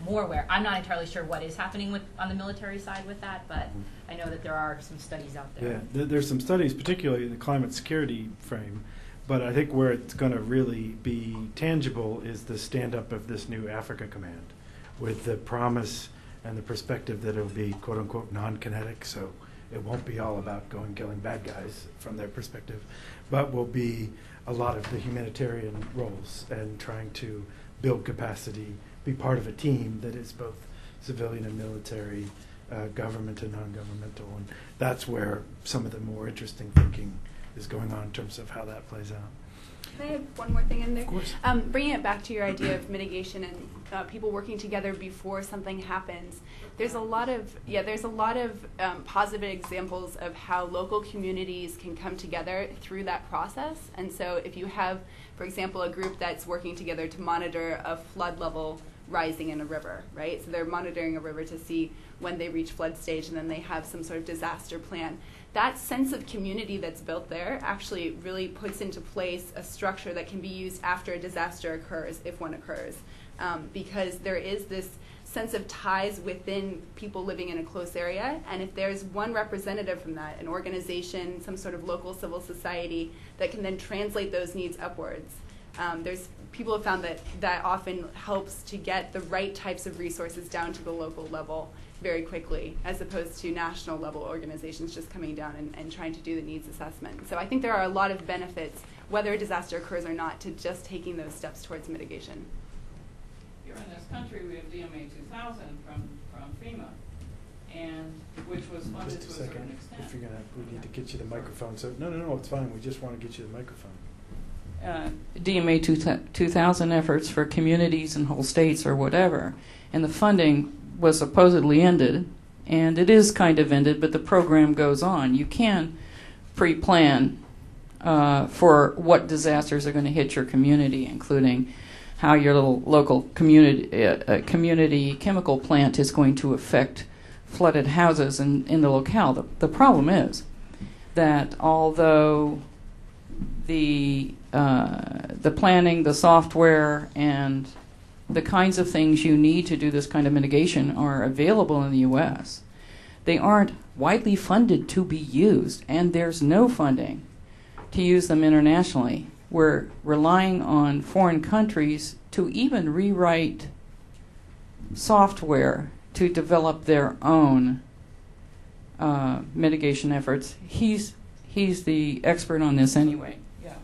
Speaker 4: more aware. I'm not entirely sure what is happening on the military side with that, but I know that there are some studies out there.
Speaker 1: Yeah, there's some studies, particularly in the climate security frame, but I think where it's going to really be tangible is the stand-up of this new Africa Command, with the promise and the perspective that it'll be quote-unquote non-kinetic, so it won't be all about killing bad guys from their perspective, but will be a lot of the humanitarian roles and trying to build capacity, be part of a team that is both civilian and military, government and non-governmental, and that's where some of the more interesting thinking is going on in terms of how that plays out.
Speaker 2: Can I have one more thing in there?
Speaker 1: Of course.
Speaker 2: Bringing it back to your idea of mitigation and people working together before something happens. There's a lot of positive examples of how local communities can come together through that process. And so if you have, for example, a group that's working together to monitor a flood level rising in a river, right? So they're monitoring a river to see when they reach flood stage, and then they have some sort of disaster plan. That sense of community that's built there actually really puts into place a structure that can be used after a disaster occurs, if one occurs, because there is this sense of ties within people living in a close area, and if there's one representative from that, an organization, some sort of local civil society, that can then translate those needs upwards. People have found that often helps to get the right types of resources down to the local level very quickly, as opposed to national level organizations just coming down and trying to do the needs assessment. So I think there are a lot of benefits, whether a disaster occurs or not, to just taking those steps towards mitigation.
Speaker 7: Here in this country, we have DMA 2000 from FEMA, and which was funded
Speaker 1: Just a
Speaker 7: to a certain
Speaker 1: second.
Speaker 7: extent.
Speaker 1: If you're gonna, we need to get you the microphone. So no, it's fine. We just want to get you the microphone.
Speaker 7: DMA 2000 efforts for communities and whole states or whatever, and the funding was supposedly ended, and it is kind of ended, but the program goes on. You can pre-plan for what disasters are going to hit your community, including how your little local community chemical plant is going to affect flooded houses in the locale. The problem is that although the planning, the software, and the kinds of things you need to do this kind of mitigation are available in the U.S., they aren't widely funded to be used, and there's no funding to use them internationally. We're relying on foreign countries to even rewrite software to develop their own mitigation efforts. He's the expert on this anyway. Yeah.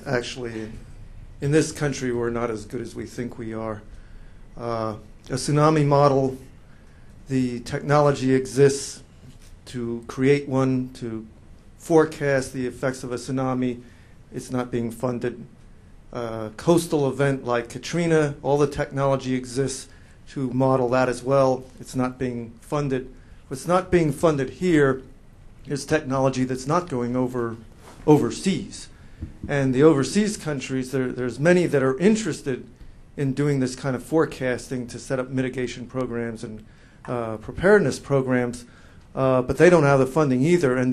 Speaker 5: Actually, in this country, we're not as good as we think we are. A tsunami model, the technology exists to create one, to forecast the effects of a tsunami. It's not being funded. Coastal event like Katrina, all the technology exists to model that as well. It's not being funded. What's not being funded here is technology that's not going overseas. And the overseas countries, there's many that are interested in doing this kind of forecasting to set up mitigation programs and preparedness programs, but they don't have the funding either. And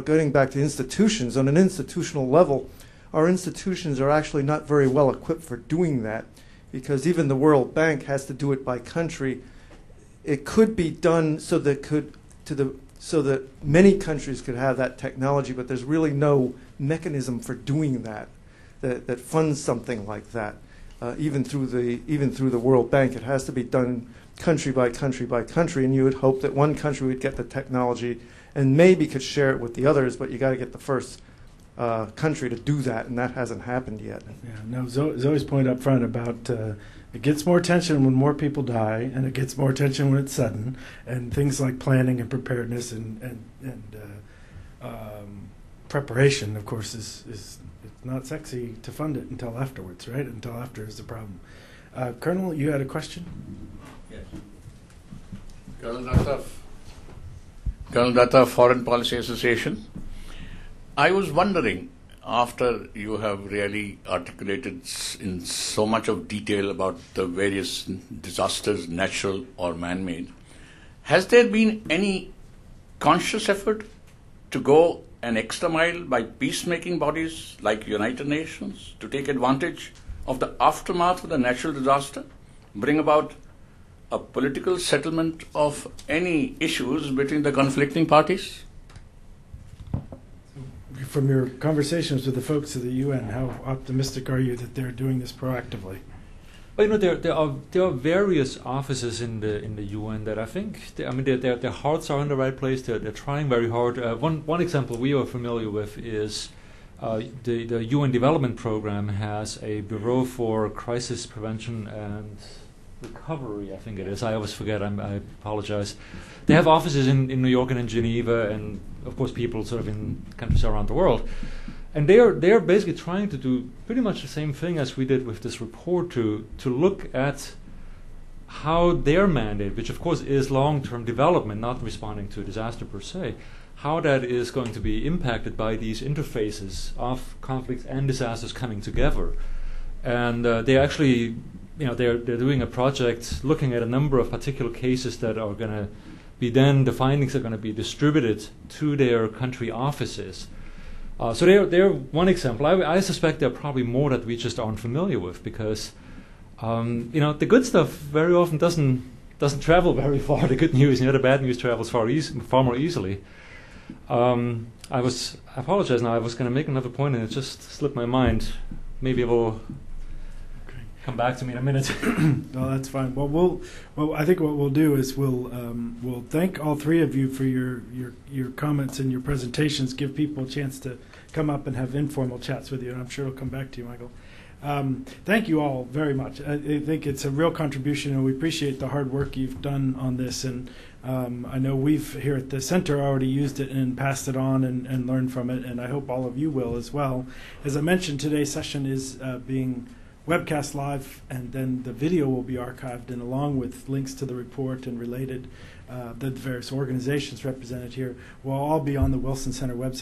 Speaker 5: going back to institutions, on an institutional level, our institutions are actually not very well equipped for doing that, because even the World Bank has to do it by country. It could be done so that many countries could have that technology, but there's really no mechanism for doing that funds something like that. Even through the World Bank, it has to be done country by country by country, and you would hope that one country would get the technology and maybe could share it with the others, but you got to get the first country to do that, and that hasn't happened yet.
Speaker 1: Yeah, no, Zoe's point up front about it gets more attention when more people die, and it gets more attention when it's sudden, and things like planning and preparedness and preparation, of course, is it's not sexy to fund it until afterwards, right? Until after is the problem. Colonel, you had a question?
Speaker 8: Yes. Colonel Datta, Foreign Policy Association. I was wondering, after you have really articulated in so much of detail about the various disasters, natural or man-made, has there been any conscious effort to go an extra mile by peacemaking bodies like United Nations to take advantage of the aftermath of the natural disaster, bring about a political settlement of any issues between the conflicting parties?
Speaker 1: From your conversations with the folks at the UN, how optimistic are you that they're doing this proactively?
Speaker 3: Well, there are various offices in the UN that I think their hearts are in the right place. They're trying very hard. One example we are familiar with is the UN Development Program has a Bureau for Crisis Prevention and Recovery, I think it is. I always forget. I apologize. They have offices in New York and in Geneva, and of course people sort of in countries around the world. And they are basically trying to do pretty much the same thing as we did with this report, to look at how their mandate, which of course is long-term development, not responding to a disaster per se, how that is going to be impacted by these interfaces of conflicts and disasters coming together. And they actually, they're doing a project looking at a number of particular cases that are going to be then, the findings are going to be distributed to their country offices. So they're one example. I suspect there are probably more that we just aren't familiar with, because the good stuff very often doesn't travel very far. The good news, the bad news travels far more easily. I apologize now. I was going to make another point and it just slipped my mind. Maybe it will come back to me in a minute.
Speaker 1: No, that's fine. Well, I think what we'll do is we'll thank all three of you for your comments and your presentations. Give people a chance to come up and have informal chats with you, and I'm sure it'll come back to you, Michael. Thank you all very much. I think it's a real contribution, and we appreciate the hard work you've done on this. And I know we've here at the center already used it and passed it on and learned from it, and I hope all of you will as well. As I mentioned, today's session is being webcast live, and then the video will be archived, and along with links to the report and related the various organizations represented here will all be on the Wilson Center website.